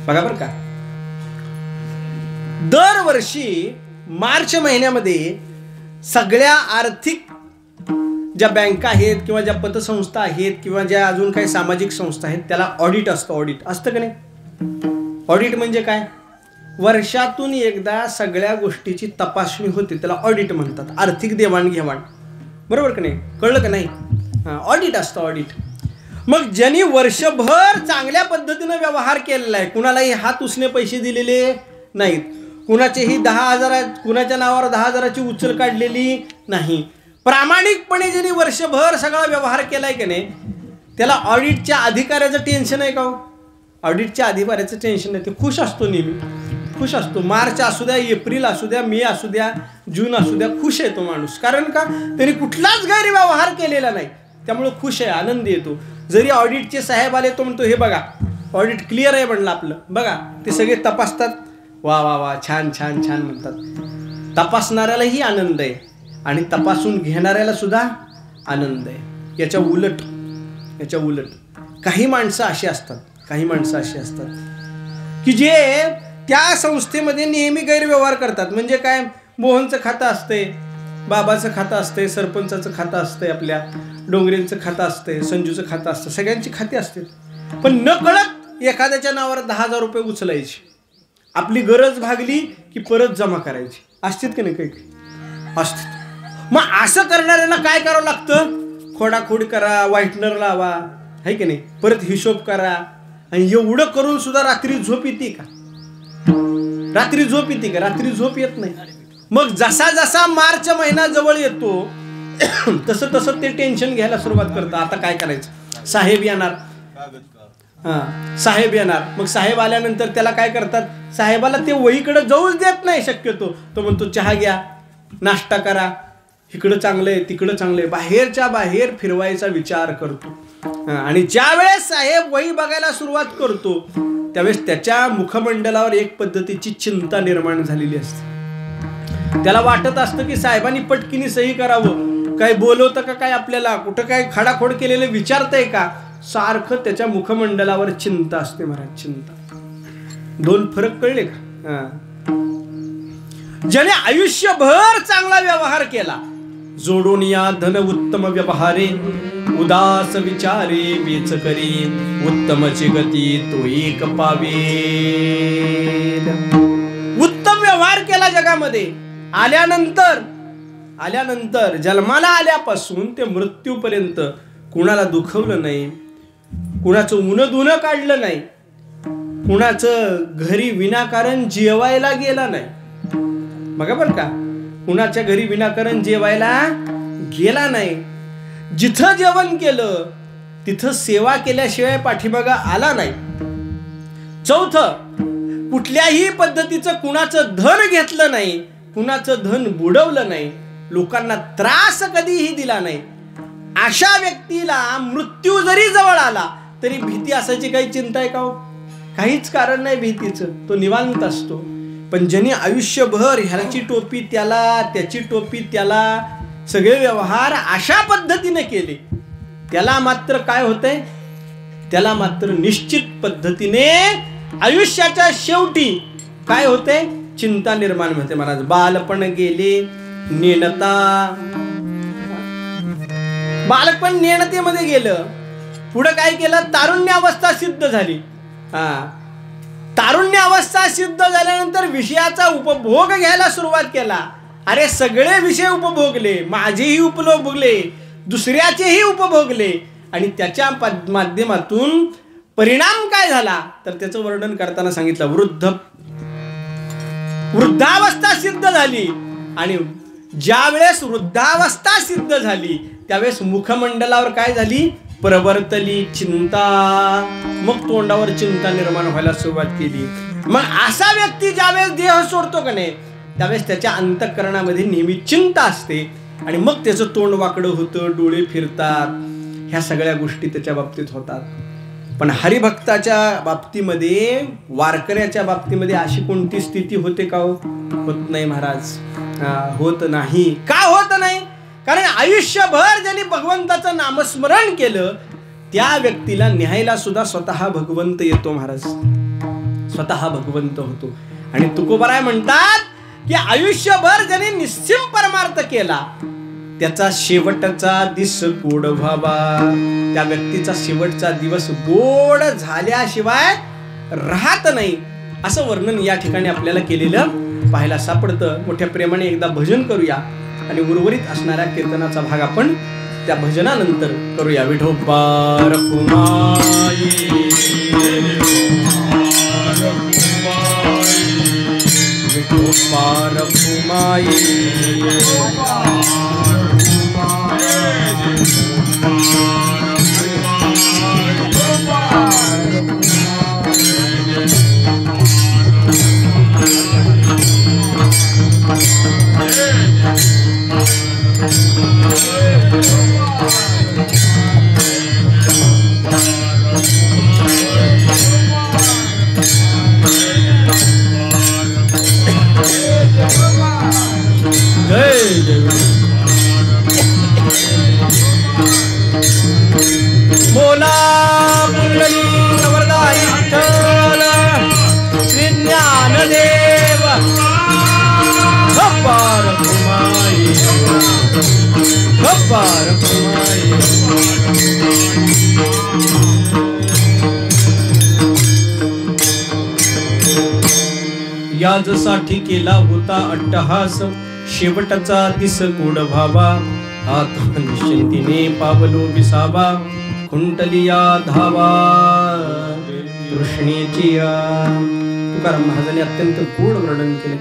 बघा बरं का, दरवर्षी मार्च महिन्यामध्ये सगळ्या आर्थिक ज्या बँका आहेत किंवा ज्या पतसंस्था आहेत किंवा ज्या अजून काही सामाजिक संस्था आहेत त्याला ऑडिट असतं. ऑडिट असतं का नाही? ऑडिट म्हणजे काय? वर्षातून एकदा सगळ्या गोष्टीची तपासणी होते, त्याला ऑडिट म्हणतात. आर्थिक देवाणघेवाण, बरोबर का नाही? कळलं का नाही? ऑडिट असतं, ऑडिट. मग ज्यांनी वर्षभर चांगल्या पद्धतीनं व्यवहार केलेला आहे, कुणालाही हात उसने पैसे दिलेले नाहीत, कुणाचेही 10,000 कुणाच्या नावावर 10,000ची उचल काढलेली नाही, प्रामाणिकपणे ज्यांनी वर्षभर सगळा व्यवहार केलाय की नाही, त्याला ऑडिटच्या अधिकाऱ्याचं टेन्शन आहे का हो? ऑडिटच्या अधिकाऱ्याचं टेन्शन नाही. ते खुश असतो, नेहमी खुश असतो. मार्च असू द्या, एप्रिल असू द्या, मे असू द्या, जून असू द्या, खुश आहे तो माणूस. कारण का? त्यांनी कुठलाच गैरव्यवहार केलेला नाही, त्यामुळे खुश आहे, आनंद येतो. जरी ऑडिटचे साहेब आले तो म्हणतो, हे बघा ऑडिट क्लिअर आहे म्हणलं आपलं, बघा. ते सगळे तपासतात, वा वा वा, छान छान छान म्हणतात. तपासणाऱ्यालाही आनंद आहे आणि तपासून घेणाऱ्याला सुद्धा आनंद आहे. याच्या उलट काही माणसं अशी असतात की जे त्या संस्थेमध्ये नेहमी गैरव्यवहार करतात. म्हणजे काय? मोहनचं खातं असते, बाबाचं खातं असते, सरपंचाचं खातं असते, आपल्या डोंगरेंचं खातं असते, संजूचं खातं असतं, सगळ्यांची खाती असतात. पण न कळत एखाद्याच्या नावावर 10,000 रुपये उचलायचे, आपली गरज भागली की परत जमा करायची. असतात की नाही? काही असतात. मग असं करणाऱ्यांना काय करावं लागतं? खोडाखोड करा, व्हाईटनर लावा, आहे की नाही? परत हिशोब करा. आणि एवढं करून सुद्धा रात्री झोप येते का? रात्री झोप येत नाही. मग जसा मार्च महिना जवळ येतो तसं ते टेन्शन घ्यायला सुरुवात करतं. आता काय करायचं? साहेब येणार. मग साहेब आल्यानंतर त्याला काय करतात? साहेबाला ते वहीकडे जाऊच देत नाही शक्यतो. तो म्हणतो चहा घ्या, नाश्ता करा, इकडं चांगलंय तिकडं चांगलंय, बाहेरच्या बाहेर फिरवायचा विचार करतो. आणि ज्या वेळेस साहेब वही बघायला सुरुवात करतो त्यावेळेस त्याच्या मुखमंडलावर एक पद्धतीची चिंता निर्माण झालेली असते. त्याला वाटत असतं की साहेबांनी पटकीने सही करावं, काय बोलवतं का काय, आपल्याला कुठं काय खाडाखोड केलेलं विचारतंय का, सारखं त्याच्या मुखमंडलावर चिंता असते. महाराज, चिंता. दोन फरक कळले का? ज्याने आयुष्यभर चांगला व्यवहार केला, जोडून या धन उत्तम व्यवहारे, उदास विचारे वेच करी, उत्तमची गती तो एक पावे. उत्तम व्यवहार केला जगामध्ये, आल्यानंतर जन्माला आल्यापासून ते मृत्यूपर्यंत कुणाला दुखवलं नाही, कुणाचं उनं काढलं नाही, कुणाचं घरी विनाकारण जेवायला गेला नाही. बघा बरं का, कुणाच्या घरी विनाकारण जेवायला गेला नाही. जिथं जेवण केलं तिथं सेवा केल्याशिवाय पाठीमागा आला नाही. चौथं, कुठल्याही पद्धतीचं कुणाचं धन घेतलं नाही, कुणाचं धन बुडवलं नाही, लोकांना त्रास कधीही दिला नाही. अशा व्यक्तीला मृत्यू जरी जवळ आला तरी भीती असायची काही चिंता आहे का हो? काहीच कारण नाही भीतीचं, तो निवांत असतो. पण ज्यांनी आयुष्यभर ह्याची टोपी त्याला, त्याची टोपी त्याला, सगळे व्यवहार अशा पद्धतीने केले, त्याला मात्र काय होतंय? त्याला मात्र निश्चित पद्धतीने आयुष्याच्या शेवटी काय होते? चिंता निर्माण होते. महाराज, बालपण गेले नेणता, बालपण नेणतेमध्ये गेलं. पुढे काय केलं? तारुण्य अवस्था सिद्ध झाली. तारुण्य अवस्था सिद्ध झाल्यानंतर विषयाचा उपभोग घ्यायला सुरुवात केला. अरे सगळे विषय उपभोगले, माझेही उपभोगले, दुसऱ्याचेही उपभोगले, आणि त्याच्या माध्यमातून परिणाम काय झाला तर त्याचं वर्णन करताना सांगितलं. वृद्धावस्था सिद्ध झाली, आणि ज्या वेळेस वृद्धावस्था सिद्ध झाली त्यावेळेस मुखमंडलावर काय झाली? प्रवर्तली चिंता. मग तोंडावर चिंता निर्माण व्हायला सुरुवात केली. मग असा व्यक्ती ज्यावेळेस देह सोडतो का नाही त्यावेळेस त्याच्या अंतःकरणामध्ये नेहमी चिंता असते, आणि मग त्याचं तोंड वाकडं होतं, डोळे फिरतात, ह्या सगळ्या गोष्टी त्याच्या बाबतीत होतात. पण हरिभक्ताच्या बाबतीमध्ये, वारकऱ्याच्या बाबतीमध्ये अशी कोणती स्थिती होते का? होत नाही महाराज, होत नाही. का होत नाही? कारण आयुष्यभर ज्यांनी भगवंताचं नामस्मरण केलं त्या व्यक्तीला न्यायला सुद्धा स्वतः भगवंत येतो महाराज, स्वतः भगवंत होतो. आणि तुकोबाराय म्हणतात की आयुष्यभर ज्याने निश्चिम परमार्थ केला त्याचा शेवटचा दिस गोड व्हावा, त्या व्यक्तीचा शेवटचा दिवस गोड झाल्याशिवाय राहत नाही, असं वर्णन या ठिकाणी आपल्याला केलेलं पाहायला सापडतं. मोठ्या प्रेमाने एकदा भजन करूया आणि उर्वरित असणाऱ्या कीर्तनाचा भाग आपण त्या भजनानंतर करूया. विठोबा रखुमाई, विठोबा रखुमाई, बोला पुंडली वरदाई विठ्ठल श्री ज्ञानदेव गप्पार कुमाई, गप्पार कुमाई. याजसाठी केला होता अट्टहास, शेवटचा दिस गोड व्हावा, आत्मनिश्चिंतीने पावलो विसावा, कुंटलिया धावा कृष्णेची. तुकाराम महाराजांनी अत्यंत गोड वर्णन केले.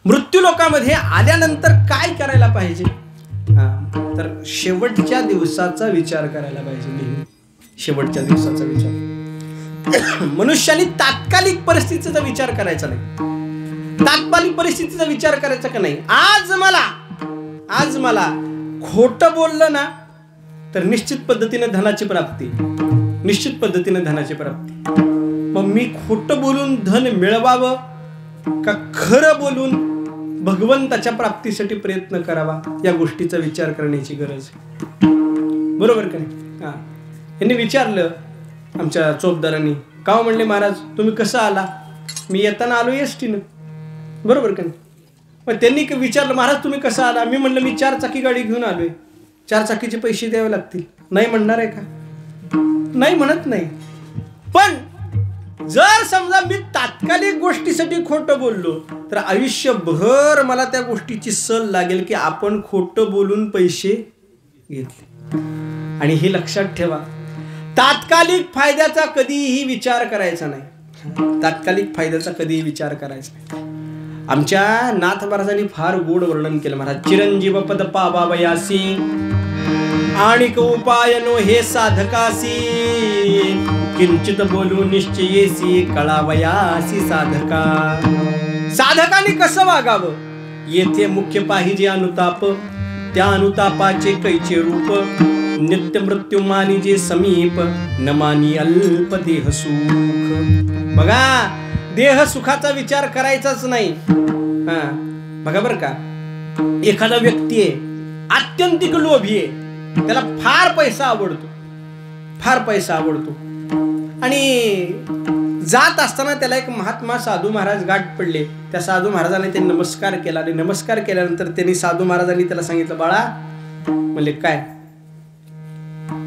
मृत्यू लोकामध्ये आल्यानंतर काय करायला पाहिजे? तर शेवटच्या दिवसाचा विचार करायला पाहिजे नेहमी, शेवटच्या दिवसाचा विचार. मनुष्याने तात्कालिक परिस्थितीचा विचार करायचा नाही, तात्कालिक परिस्थितीचा विचार करायचा का नाही. आज मला खोटं बोललं ना तर निश्चित पद्धतीने धनाची प्राप्ती, निश्चित पद्धतीने धनाची प्राप्ती. मग मी खोटं बोलून धन मिळवावं का खरं बोलून भगवंताच्या प्राप्तीसाठी प्रयत्न करावा, या गोष्टीचा विचार करण्याची गरज आहे. बरोबर का नाही? यांनी विचारलं आमच्या चोपदारांनी, का म्हणले महाराज तुम्ही कसं आला? मी येताना आलो एसटीनं. बरोबर का नाही? मग त्यांनी विचारलं महाराज तुम्ही कसं आला? मी म्हणलं मी 4 चाकी गाडी घेऊन आलोय, 4 चाकीचे पैसे द्यावे लागतील. नाही म्हणणार आहे का? नाही म्हणत नाही. पण जर समजा मी तात्कालिक गोष्टीसाठी खोटं बोललो तर आयुष्यभर मला त्या गोष्टीची सल लागेल की आपण खोटं बोलून पैसे घेतले. आणि हे लक्षात ठेवा, तात्कालिक फायद्याचा कधीही विचार करायचा नाही, तात्कालिक फायद्याचा कधीही विचार करायचा नाही. आमच्या नाथ महाराजांनी फार गोड वर्णन केलं महाराज. चिरंजीव पद पावावयासी आणिक उपाय नो हे साधकासी, किंचित बोलू निश्चयेसी कळावयासी साधका. साधकाने कसं वागावं? येथे मुख्य पाहिजे अनुताप, त्या अनुतापाचे कैचे रूप, नित्य मृत्यू मानी जे समीप, न मानी अल्प देह सुख. बघा, देह सुखाचा विचार करायचाच नाही. बघा बरं का, एखादा व्यक्ती आहे आत्यंतिक लोभी आहे, त्याला फार पैसा आवडतो, फार पैसा आवडतो. आणि जात असताना त्याला एक महात्मा साधू महाराज गाठ पडले. त्या साधू महाराजांनी त्यांनी नमस्कार केला आणि नमस्कार केल्यानंतर त्यांनी साधू महाराजांनी त्याला सांगितलं, बाळा म्हणले काय,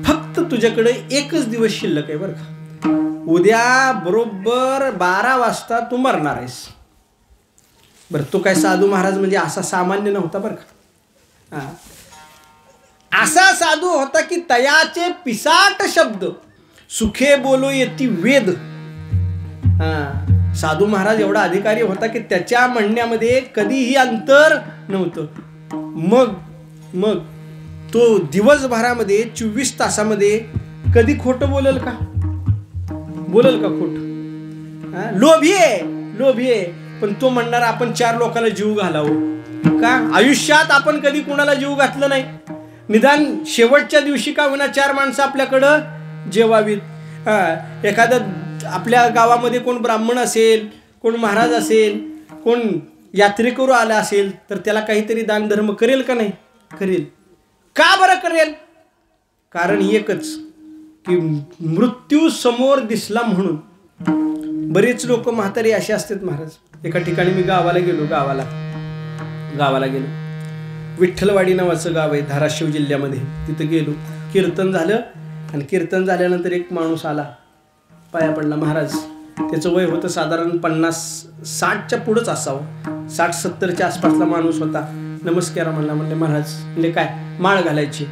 फक्त तुझ्याकडे एकच दिवस शिल्लक आहे बरं का, उद्या बरोबर 12 वाजता तू मरणार आहेस. बरं, तो काय साधू महाराज म्हणजे असा सामान्य नव्हता बरं का. असा साधू होता की तयाचे पिसाट शब्द सुखे बोलो येती वेद. साधू महाराज एवढा अधिकारी होता की त्याच्या म्हणण्यामध्ये कधीही अंतर नव्हतं. मग तो दिवसभरामध्ये 24 तासामध्ये कधी खोटं बोलेल का? बोलेल का खोटं? लोभी आहे. पण तो म्हणणार आपण 4 लोकांना जीव घालावं का? आयुष्यात आपण कधी कुणाला जीव घातलं नाही. निदान शेवटच्या दिवशी का होईना 4 माणसं आपल्याकडं जेवावीत. एखादं आपल्या गावामध्ये कोण ब्राह्मण असेल, कोण महाराज असेल, कोण यात्रेकरू आला असेल तर त्याला काहीतरी दानधर्म करेल का नाही? करेल. का बरं करेल? कारण एकच की मृत्यू समोर दिसला म्हणून. बरेच लोक म्हातारी असे असतात महाराज. एका ठिकाणी मी गावाला गेलो. विठ्ठलवाडी नावाचं गाव आहे धाराशिव जिल्ह्यामध्ये. तिथं गेलो, कीर्तन झालं आणि कीर्तन झाल्यानंतर एक माणूस आला, पाया पडला. महाराज त्याचं वय होतं साधारण 50-60च्या पुढंच असावं, 60-70च्या आसपासला माणूस होता. नमस्कार म्हणला. म्हणले महाराज. म्हणले काय माळ घालायची?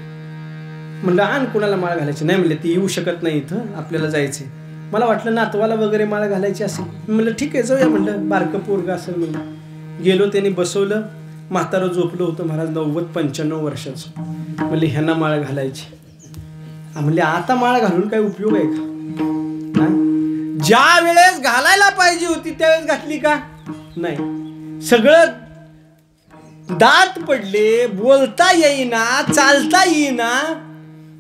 म्हणलं आण कुणाला माळ घालायची? नाही म्हणले ती येऊ शकत नाही इथं, आपल्याला जायचंय. मला वाटलं नातवाला वगैरे माळ घालायची असेल. म्हणलं ठीक आहे जाऊया म्हणलं, बारकं पोरगं असेल म्हणलं. गेलो, त्यांनी बसवलं. म्हातारं झोपलं होतं महाराज, 90-95 वर्षाचं. म्हणले ह्यांना माळ घालायची. म्हणले आता माळ घालून काय उपयोग आहे का? ज्या वेळेस घालायला पाहिजे होती त्यावेळेस घातली का? नाही. सगळं दात पडले, बोलता येईना, चालता येईना,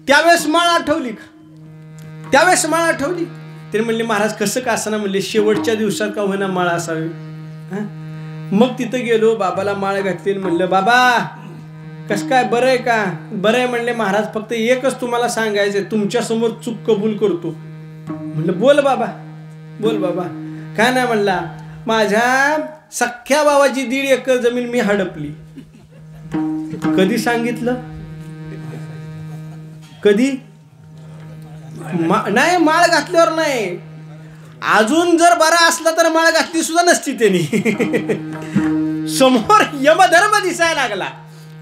त्यावेळेस माळ आठवली का? त्यावेळेस माळ आठवली. ते म्हणले महाराज कसं का असं ना. म्हणले शेवटच्या दिवसात का होईना माळ असावी. मग तिथं गेलो, बाबाला माळ घातली. म्हणलं बाबा कसं काय, बरं आहे का? बरं आहे म्हणले महाराज. फक्त एकच तुम्हाला सांगायचंय, तुमच्या समोर चूक कबूल करतो. म्हणलं बोल बाबा, बोल बाबा. काय नाही म्हणला, माझ्या सख्या भावाची 1.5 एकर जमीन मी हडपली. कधी सांगितलं? कधी नाही. माळ घातल्यावर नाही. अजून जर बरा असला तर माळ घातली सुद्धा नसती त्यांनी. समोर यमधर्म दिसायला लागला,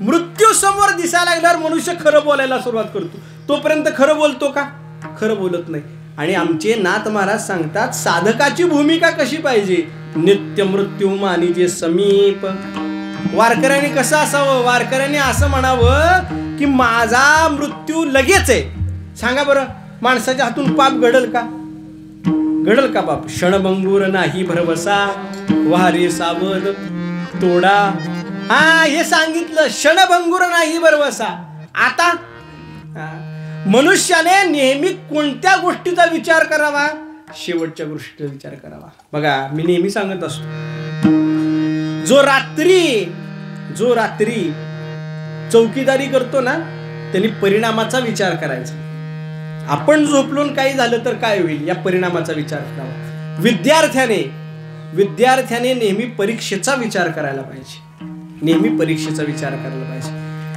मृत्यू समोर दिसायला लागल्यावर मनुष्य खरं बोलायला सुरुवात करतो. तोपर्यंत खरं बोलतो का? खरं बोलत नाही. आणि आमचे नाथ महाराज सांगतात साधकाची भूमिका कशी पाहिजे. नित्य मृत्यू मानिजे समीप. वारकऱ्यांनी कसं असावं? वारकऱ्यांनी असं म्हणावं की माझा मृत्यू लगेच आहे. सांगा बरं, माणसाच्या हातून पाप घडल का? घडल का पाप? क्षणभंगूर नाही भरवसा, वारे सावध तोडा. हे सांगितलं, क्षणभंगूर नाही भरवसा. आता मनुष्याने नेहमी कोणत्या गोष्टीचा विचार करावा? शेवटच्या गोष्टीचा विचार करावा. बघा मी नेहमी सांगत असतो, जो रात्री चौकीदारी करतो ना त्यांनी परिणामाचा विचार करायचा. आपण झोपलून काही झालं तर काय होईल या परिणामाचा विचार करावा. विद्यार्थ्याने नेहमी परीक्षेचा विचार करायला पाहिजे. नेहमी परीक्षेचा विचार करायला पाहिजे.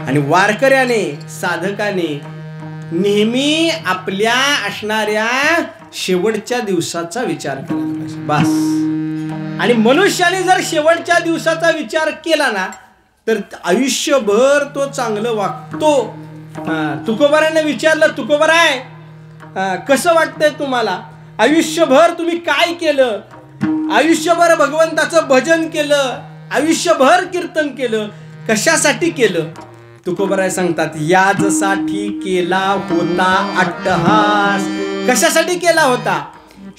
आणि वारकऱ्याने, साधकाने नेहमी आपल्या असणाऱ्या शेवटच्या दिवसाचा विचार करायला पाहिजे. बस. आणि मनुष्याने जर शेवटच्या दिवसाचा विचार केला ना तर आयुष्यभर तो चांगलं वागतो. तुकोबाराने विचारलं, तुकोबाराय कसं वाटतंय तुम्हाला? आयुष्यभर तुम्ही काय केलं? आयुष्यभर भगवंताचं भजन केलं, आयुष्यभर कीर्तन केलं, कशासाठी केलं? तुकोबाराय सांगतात, याजसाठी केला होता अट्टहास. कशासाठी केला होता?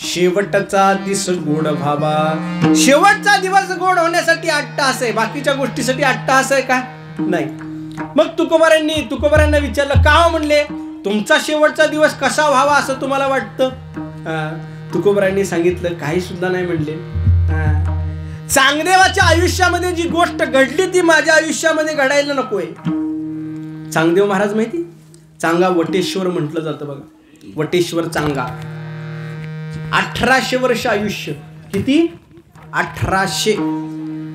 शेवटचा दिवस गोड व्हावा. शेवटचा दिवस गोड होण्यासाठी अट्टहास आहे, बाकीच्या गोष्टीसाठी अट्टहास आहे का? नाही. मग तुकोबारांना विचारलं, का हो? म्हणले तुमचा शेवटचा दिवस कसा व्हावा असं तुम्हाला वाटतं? तुकोबारांनी सांगितलं, काही सुद्धा नाही म्हणले. चांगदेवाच्या आयुष्यामध्ये जी गोष्ट घडली ती माझ्या आयुष्यामध्ये घडायला नकोय. चांगदेव महाराज माहिती? चांगा वटेश्वर म्हटलं जातं बघा. वटेश्वर चांगा. 1800 वर्ष आयुष्य. किती? 1800.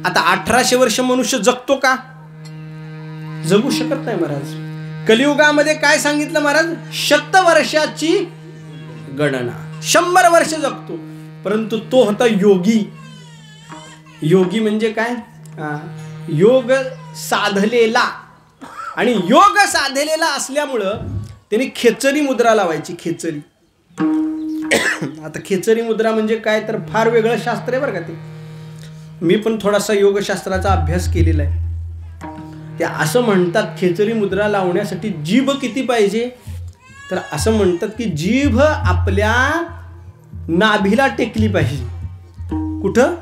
आता 1800 वर्ष मनुष्य जगतो का? जगू शकत नाही महाराज. कलियुगामध्ये काय सांगितलं महाराज? 100 वर्षाची गणना. 100 वर्ष जगतो. परंतु तो होता योगी. योगी म्हणजे काय? योग साधलेला. आणि योग साधलेला असल्यामुळं त्यांनी खेचरी मुद्रा लावायची. खेचरी. आता खेचरी मुद्रा म्हणजे काय तर फार वेगळं शास्त्र आहे बरं का ते. मी पण थोडासा योगशास्त्राचा अभ्यास केलेला आहे. ते असं म्हणतात खेचरी मुद्रा लावण्यासाठी जीभ किती पाहिजे? तर असं म्हणतात की जीभ आपल्या नाभीला टेकली पाहिजे. कुठं?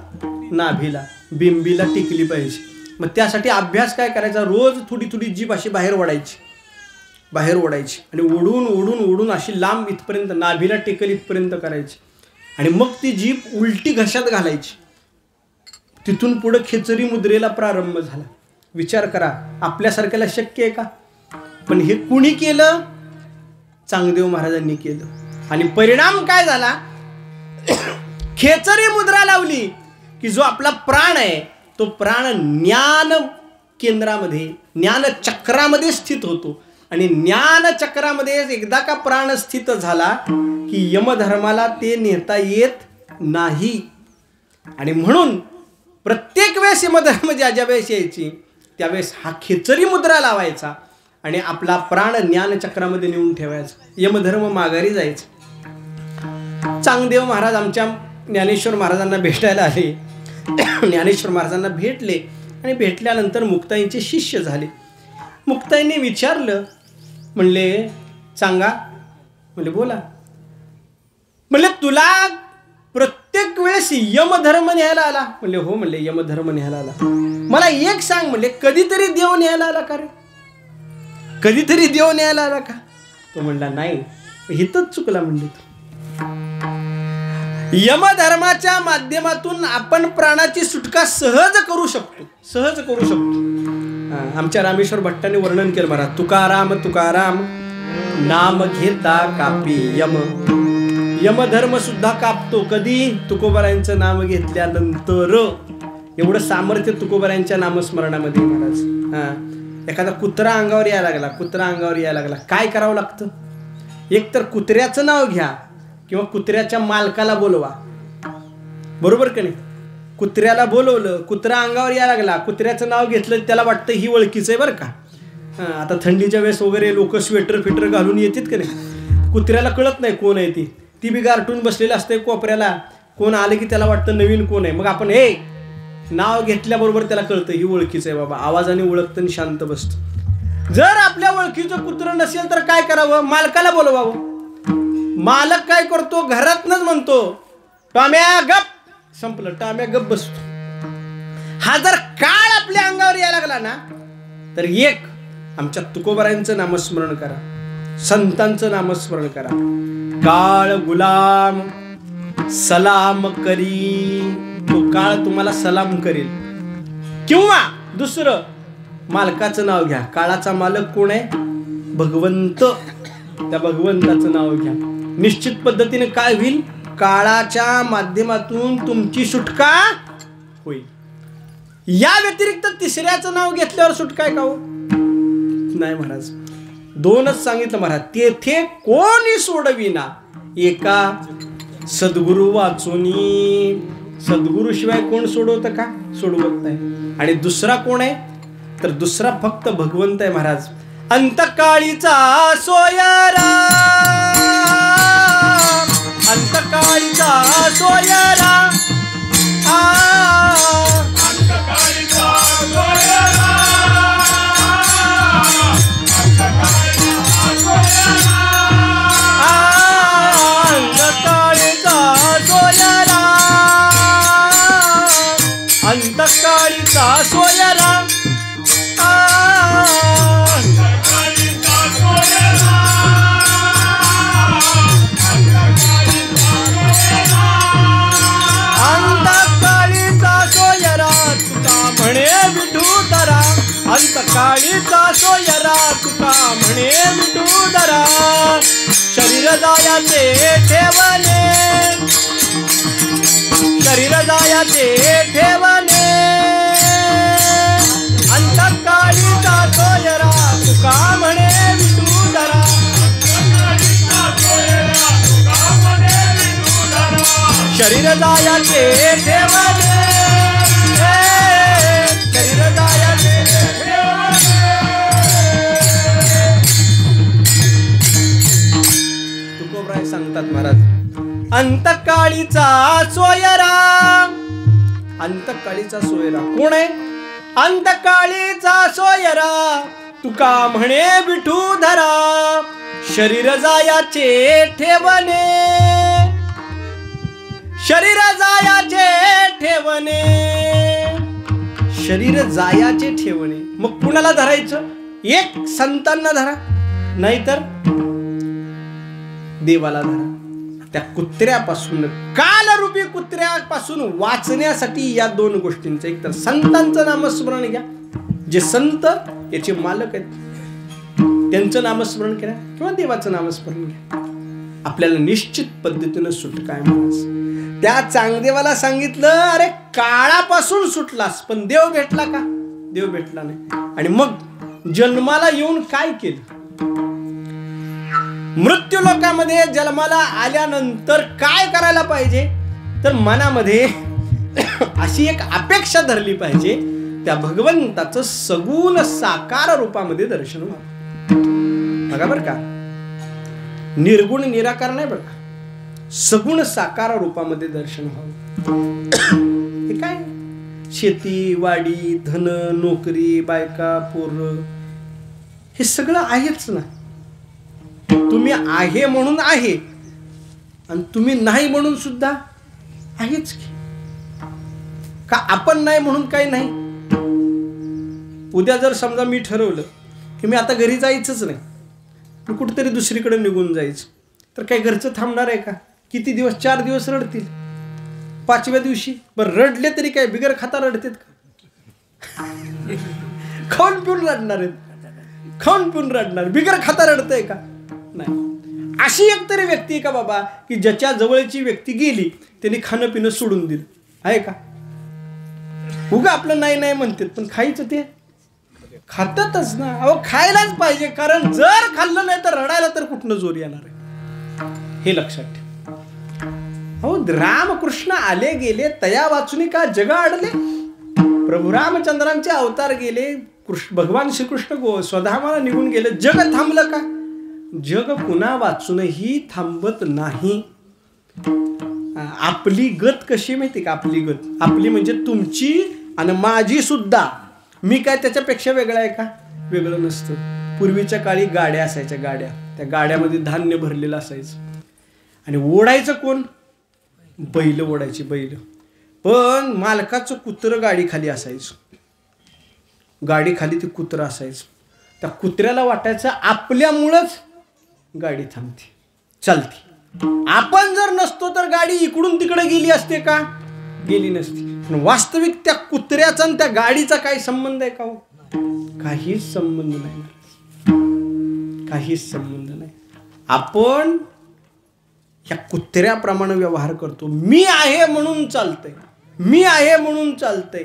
नाभीला, बिंबीला टेकली पाहिजे. मग त्यासाठी अभ्यास काय करायचा? रोज थोडी थोडी जीभ अशी बाहेर ओढायची. बाहेर ओढायची आणि ओढून ओढून ओढून अशी लांब इथपर्यंत नाभीला टेकल इथपर्यंत करायची आणि मग ती जीभ उलटी घशात घालायची. तिथून पुढं खेचरी मुद्रेला प्रारंभ झाला. विचार करा, आपल्यासारख्याला शक्य आहे का? पण हे कुणी केलं? चांगदेव महाराजांनी केलं. आणि परिणाम काय झाला? खेचरी मुद्रा लावली की जो आपला प्राण आहे तो प्राण ज्ञान केंद्रामध्ये, ज्ञान चक्रामध्ये स्थित होतो. आणि ज्ञान चक्रामध्ये एकदा का प्राण स्थित झाला की यमधर्माला ते नेता येत नाही. आणि म्हणून प्रत्येक वेळेस यमधर्म ज्या वेळेस यायची त्यावेळेस हा खेचरी मुद्रा लावायचा आणि आपला प्राण ज्ञानचक्रामध्ये नेऊन ठेवायचा. यमधर्म माघारी जायचा. चांगदेव महाराज आमच्या ज्ञानेश्वर महाराजांना भेटायला आले. ज्ञानेश्वर महाराजांना भेटले आणि भेटल्यानंतर मुक्ताईंचे शिष्य झाले. मुक्ताईंनी विचारलं, म्हणले सांगा, म्हणले बोला. म्हणले तुला प्रत्येक वेळेस यमधर्म न्यायला आला? म्हणले हो. म्हणले यमधर्म न्यायला आला. मला एक सांग, म्हणले कधीतरी देव न्यायला आला का रे? कधीतरी देव न्यायला आला का? तो म्हणला नाही. हितच चुकला म्हणले. यमधर्माच्या माध्यमातून आपण प्राणाची सुटका सहज करू शकतो, सहज करू शकतो. आमच्या रामेश्वर भट्टांनी वर्णन केलं महाराज. तुकाराम तुकाराम नाम घेता कापी यम. यमधर्म सुद्धा कापतो. कधी? तुकोबारायांचं नाम घेतल्यानंतर. एवढं सामर्थ्य तुकोबारायांच्या नामस्मरणामध्ये महाराज. एखादा कुत्रा अंगावर यायला लागला, कुत्रा अंगावर यायला लागला, काय करावं लागतं? एक तर कुत्र्याचं नाव घ्या किंवा कुत्र्याच्या मालकाला बोलवा. बरोबर का नाही? कुत्र्याला बोलवलं, कुत्रा अंगावर यायला लागला, कुत्र्याचं नाव घेतलं, त्याला वाटतं ही ओळखीचं आहे बरं का. आता थंडीच्या वेळेस वगैरे लोक स्वेटर फिटर घालून येतात का नाही. कुत्र्याला कळत नाही कोण आहे ती बी गारटून बसलेली असते कोपऱ्याला. कोण आलं की त्याला वाटतं नवीन कोण आहे. मग आपण हे नाव घेतल्याबरोबर त्याला कळतं ही ओळखीचं आहे बाबा. आवाजाने ओळखतं आणि शांत बसतं. जर आपल्या ओळखीचं कुत्रं नसेल तर काय करावं? मालकाला बोलवावं. मालक काय करतो? घरातनच म्हणतो टाम्या गप. संपलं. टाम्या गप बसतो. हा जर काळ आपल्या अंगावर यायला लागला ना तर एक आमच्या तुकोबारायांचं नामस्मरण करा, संतांचं नामस्मरण करा. काळ गुलाम सलाम करी, तो काळ तुम्हाला सलाम करेल. किंवा दुसरं मालकाचं नाव घ्या. काळाचा मालक कोण आहे? भगवंत. त्या भगवंताचं नाव घ्या. निश्चित पद्धतीने काय होईल? काळाच्या माध्यमातून तुमची सुटका होईल. या व्यतिरिक्त तिसऱ्याचं नाव घेतल्यावर सुटका आहे का हो? नाही महाराज. दोनच सांगितलं महाराज. तेथे कोणी सोडविना, एका सद्गुरु वाचुनी. सद्गुरु शिवाय कोण सोडवतं का? सोडवत नाही. आणि दुसरा कोण आहे? तर दुसरा फक्त भगवंत आहे महाराज. अंतकाळीचा सोयरा, अंतकाळीचा सोयरा, अंतकाळीचा सोयरा, अंतकाळीचा सोयरा, अंतकाळीचा सोयरा, अंतकाळीचा सोयरा तुका म्हणे विठूदरा. शरीर जायाचे ठेवणे, शरीर जायाचे ठेवणे, अंतकाळीचा सोयरा तुका म्हणे विठूदरा. शरीर जायाचे ठेवणे, शरीर जायाचे सांगतात महाराज. अंतकाळीचा सोयरा, अंतकाळीचा सोयरा कोण आहे? अंतकाळीचा सोयरा तुका म्हणे विठूधरा. शरीर जायाचे ठेवणे, शरीर जायाचे ठेवणे, शरीर जायाचे ठेवणे. मग कुणाला धरायचं? एक संतांना धरा. नाहीतर देवाला धरा. त्या कुत्र्यापासून, कालरूपी कुत्र्यापासून वाचण्यासाठी या दोन गोष्टींचं, एक तर संतांचं नामस्मरण घ्या, जे संत याचे मालक आहेत त्यांचं नामस्मरण करा, किंवा देवाचं नामस्मरण घ्या. आपल्याला निश्चित पद्धतीनं सुटका आहे महाराज. त्या चांगदेवाला सांगितलं, अरे काळापासून सुटलास, पण देव भेटला का? देव भेटला नाही. आणि मग जन्माला येऊन काय केलं? मृत्यू लोकामध्ये जन्माला आल्यानंतर काय करायला पाहिजे? तर मनामध्ये अशी एक अपेक्षा धरली पाहिजे, त्या भगवंताचं सगुण साकार रूपामध्ये दर्शन व्हावं. बघा बरं का, निर्गुण निराकार नाही बरं का, सगुण साकार रूपामध्ये दर्शन व्हावं. हे काय? शेती, वाडी, धन, नोकरी, बायका, पोरं, हे सगळं आहेच ना. तुम्ही आहे म्हणून आहे, आणि तुम्ही नाही म्हणून सुद्धा आहेच की. का आपण नाही म्हणून काही नाही? उद्या जर समजा मी ठरवलं की मी आता घरी जायचंच नाही, मी कुठेतरी दुसरीकडे निघून जायचं, तर काही घरचं थांबणार आहे का? किती दिवस? 4 दिवस रडतील. 5व्या दिवशी बरं रडले तरी काय बिगर खाता रडतात का? खाऊन पिऊन रडणार आहेत, खाऊन पिऊन रडणार, बिगर खाता रडतंय का? नाही. अशी एक तरी व्यक्ती आहे का बाबा, की ज्याच्या जवळची व्यक्ती गेली त्यांनी खाणं पिणं सोडून दिलं आहे का? उगा आपलं नाही नाही म्हणतात, पण खायचं ते खातातच ना. अहो खायलाच पाहिजे, कारण जर खाल्लं नाही तर रडायला तर कुठनं जोर येणार आहे, हे लक्षात ठेव. अहो रामकृष्ण आले गेले तया वाचुनी का जग अडले. प्रभू रामचंद्रांचे अवतार गेले, भगवान श्रीकृष्ण स्वधामाला निघून गेले, जग थांबलं का? जग पुन्हा वाचूनही थांबत नाही. आपली गत कशी माहिती का? आपली गत, आपली म्हणजे तुमची आणि माझी सुद्धा. मी काय त्याच्यापेक्षा वेगळा आहे का? वेगळं नसतं. पूर्वीच्या काळी गाड्या असायच्या, गाड्या, त्या गाड्यामध्ये धान्य भरलेलं असायचं, आणि ओढायचं कोण? बैल ओढायची, बैल. पण मालकाचं कुत्रं गाडी खाली असायचं, गाडी खाली ते कुत्रं असायचं. त्या कुत्र्याला वाटायचं आपल्यामुळंच गाडी थांबते, चालते. आपण जर नसतो तर गाडी इकडून तिकडे गेली असते का? गेली नसती. पण वास्तविक त्या कुत्र्याचा आणि त्या गाडीचा काही संबंध आहे का? काहीच संबंध नाही, काहीच संबंध नाही. आपण या कुत्र्याप्रमाणे व्यवहार करतो. मी आहे म्हणून चालतंय, मी आहे म्हणून चालतंय.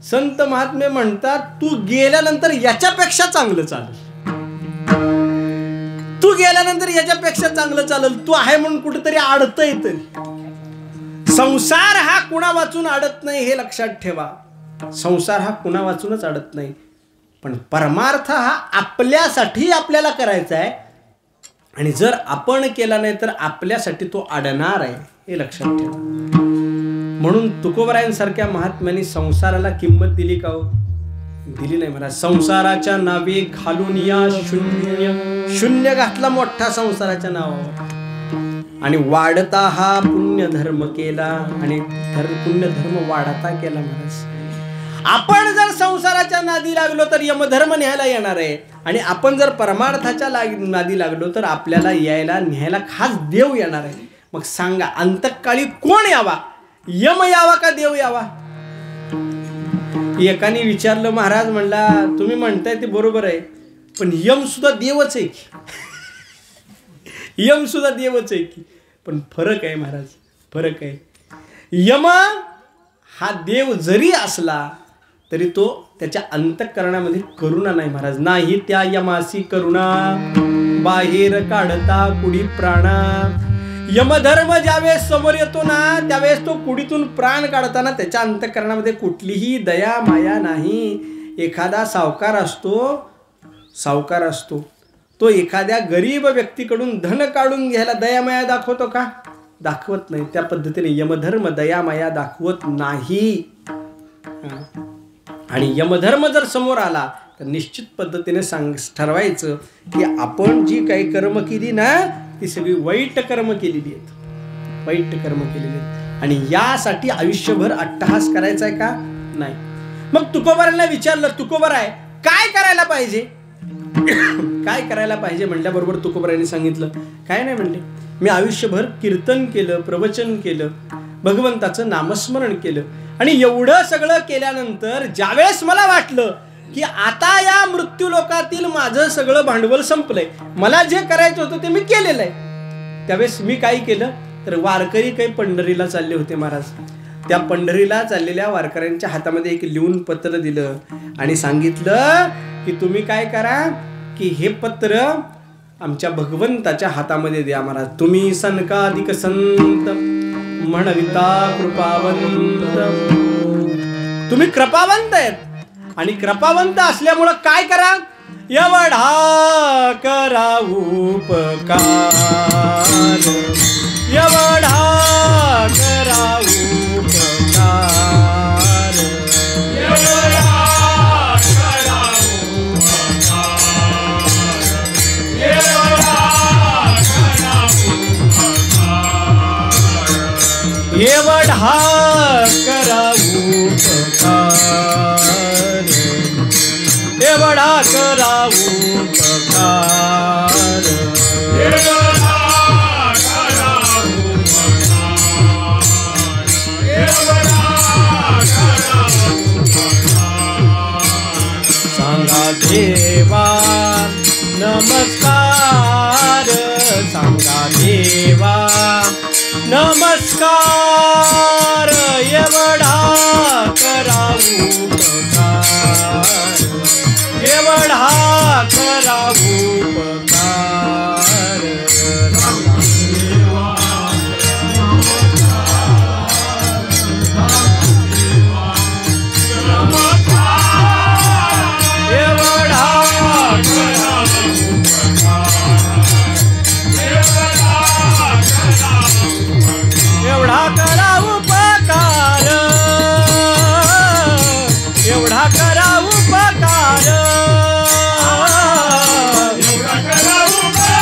संत महात्मे म्हणतात, तू गेल्यानंतर याच्यापेक्षा चांगलं चालेल, तू गेल्यानंतर याच्यापेक्षा चांगलं चालेल. तू आहे म्हणून कुठेतरी अडतंय. तरी संसार हा कुणा वाचून अडत नाही, हे लक्षात ठेवा. संसार हा कुणा वाचूनच अडत नाही, पण परमार्थ हा आपल्यासाठी आपल्याला करायचा आहे, आणि जर आपण केला नाही तर आपल्यासाठी तो अडणार आहे, हे लक्षात ठेवा. म्हणून तुकोबरायांसारख्या महात्म्यांनी संसाराला किंमत दिली का? दिली नाही महाराज. संसाराच्या नावे घालून या शून्य, शून्य घातला मोठा संसाराच्या नावावर, आणि वाढता हा पुण्य धर्म केला, आणि पुण्य धर्म वाढता केला महाराज. आपण जर संसाराच्या नादी लागलो तर यमधर्म न्यायला येणार आहे, आणि आपण जर परमार्थाच्या नादी लागलो तर आपल्याला यायला न्यायला खास देव येणार आहे. मग सांगा, अंतकाळी कोण यावा? यम यावा का देव यावा? एकाने विचारलं, महाराज म्हणला, तुम्ही म्हणताय ते बरोबर आहे, पण यम सुद्धा देवच आहे की? यम सुद्धा देवच आहे की? पण फरक आहे महाराज, फरक आहे. यम हा देव जरी असला तरी तो त्याच्या अंतःकरणामध्ये करुणा नाही महाराज. नाही त्या यमासी करुणा, बाहेर काढता कुडी प्राणा. यमधर्म ज्यावेळेस समोर येतो ना, त्यावेळेस तो कुडीतून प्राण काढताना त्याच्या अंतःकरणामध्ये कुठलीही दया माया नाही. एखादा सावकार असतो, तो एखाद्या गरीब व्यक्तीकडून धन काढून घ्यायला दया माया दाखवतो का? दाखवत नाही. त्या पद्धतीने यमधर्म दया माया दाखवत नाही. आणि यमधर्म जर समोर आला तर निश्चित पद्धतीने ठरवायचं की आपण जी काही कर्म केली ना, ती सगळी वाईट कर्म केलेली आहेत, वाईट कर्म केलेली आहेत, आणि यासाठी आयुष्यभर अट्टहास करायचा आहे का? नाही. मग तुकोबारांना विचारलं, तुकोबार आहे काय करायला पाहिजे? काय करायला पाहिजे म्हटल्याबरोबर तुकोबरायांनी सांगितलं, काय नाही म्हणले, मी आयुष्यभर कीर्तन केलं, प्रवचन केलं, भगवंताचं नामस्मरण केलं, आणि एवढं सगळं केल्यानंतर ज्यावेळेस मला वाटलं की आता या मृत्यू लोकातील माझं सगळं भांडवल संपलंय, मला जे करायचं होतं ते मी केलेलं आहे, त्यावेळेस मी काय केलं तर वारकरी काही पंढरीला चालले होते महाराज. त्या पंढरीला चाललेल्या वारकऱ्यांच्या हातामध्ये एक लिहून पत्र दिलं आणि सांगितलं की तुम्ही काय करा की हे पत्र आमच्या भगवंताच्या हातामध्ये द्या महाराज. तुम्ही सनकाधिक संत म्हणविता कृपावंत, तुम्ही कृपावंत आहेत आणि कृपावंत असल्यामुळं काय करा, एवढा करा उपकार, एवढा करा उपकार, एवढा करा उपकार, एवढा करा उपकार, एवढा करा उपकार, एवढा करा उपकार, एवढा करा उपकार, एवढा करा उपकार. सांगा देवा नमस्कार, सांगा देवा नमस्कार, एवढा करा उपकार, एवढा करा उपकार. एवढा करा उपकार, एवढा करा उपकार, एवढा करा उपकार,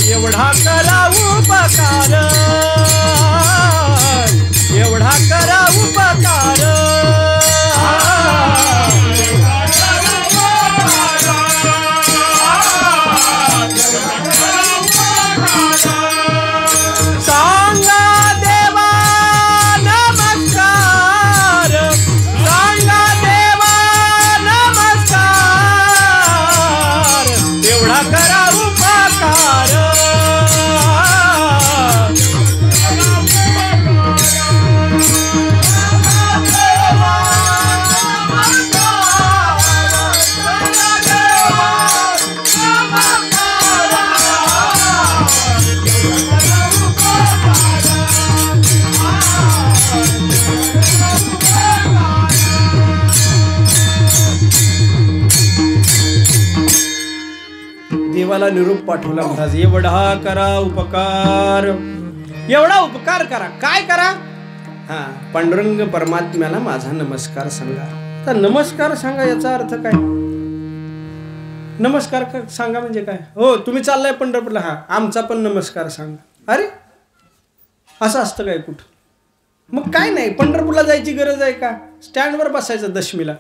एवढा करा उपकार, एवढा करा उपकार. सांगा देवा नमस्कार, सांगा देवा नमस्कार, एवढा करा उपकार, देवाला निरोप पाठवला महाराज. एवढा करा उपकार, एवढा उपकार करा. काय करा, हा पांडुरंग परमात्म्याला माझा नमस्कार सांगा. तर नमस्कार सांगा याचा अर्थ काय, नमस्कार सांगा म्हणजे काय, हो तुम्ही चाललाय पंढरपूरला, हा आमचा पण नमस्कार सांगा. अरे असं असतं काय कुठं, मग काय नाही, पंढरपूरला जायची गरज आहे का, स्टँडवर बसायचं दशमीला,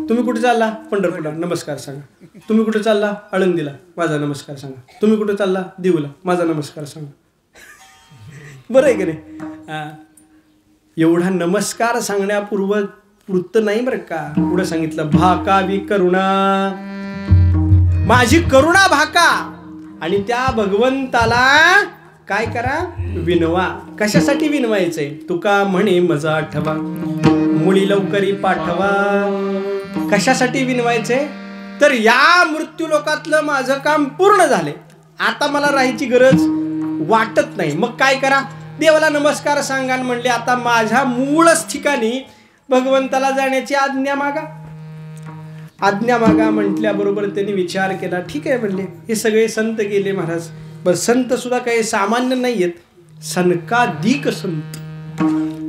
तुम्ही कुठे चालला पंढरपूरला नमस्कार सांगा, तुम्ही कुठे चालला आळंदीला माझा नमस्कार सांगा, तुम्ही कुठे चालला देऊला माझा नमस्कार सांगा. बरं आहे की नाही. एवढा नमस्कार सांगण्यापूर्वत नाही बरं का, पुढे सांगितलं भाकावी करुणा, माझी करुणा भाका आणि त्या भगवंताला काय करा, विनवा. कशासाठी विनवायचंय, तुका म्हणे मजा आठवा, मुळी लवकरी पाठवा. कशासाठी विनवायचंय, तर या मृत्यू लोकातलं माझं काम पूर्ण झाले, आता मला राहायची गरज वाटत नाही. मग काय करा, देवाला नमस्कार सांगा म्हणले, आता माझ्या मूळच ठिकाणी भगवंताला जाण्याची आज्ञा मागा. आज्ञा मागा म्हटल्याबरोबर त्यांनी विचार केला, ठीक आहे म्हणले, हे सगळे संत गेले महाराज, पण संत सुद्धा काही सामान्य नाही आहेत, सनकाधिक संत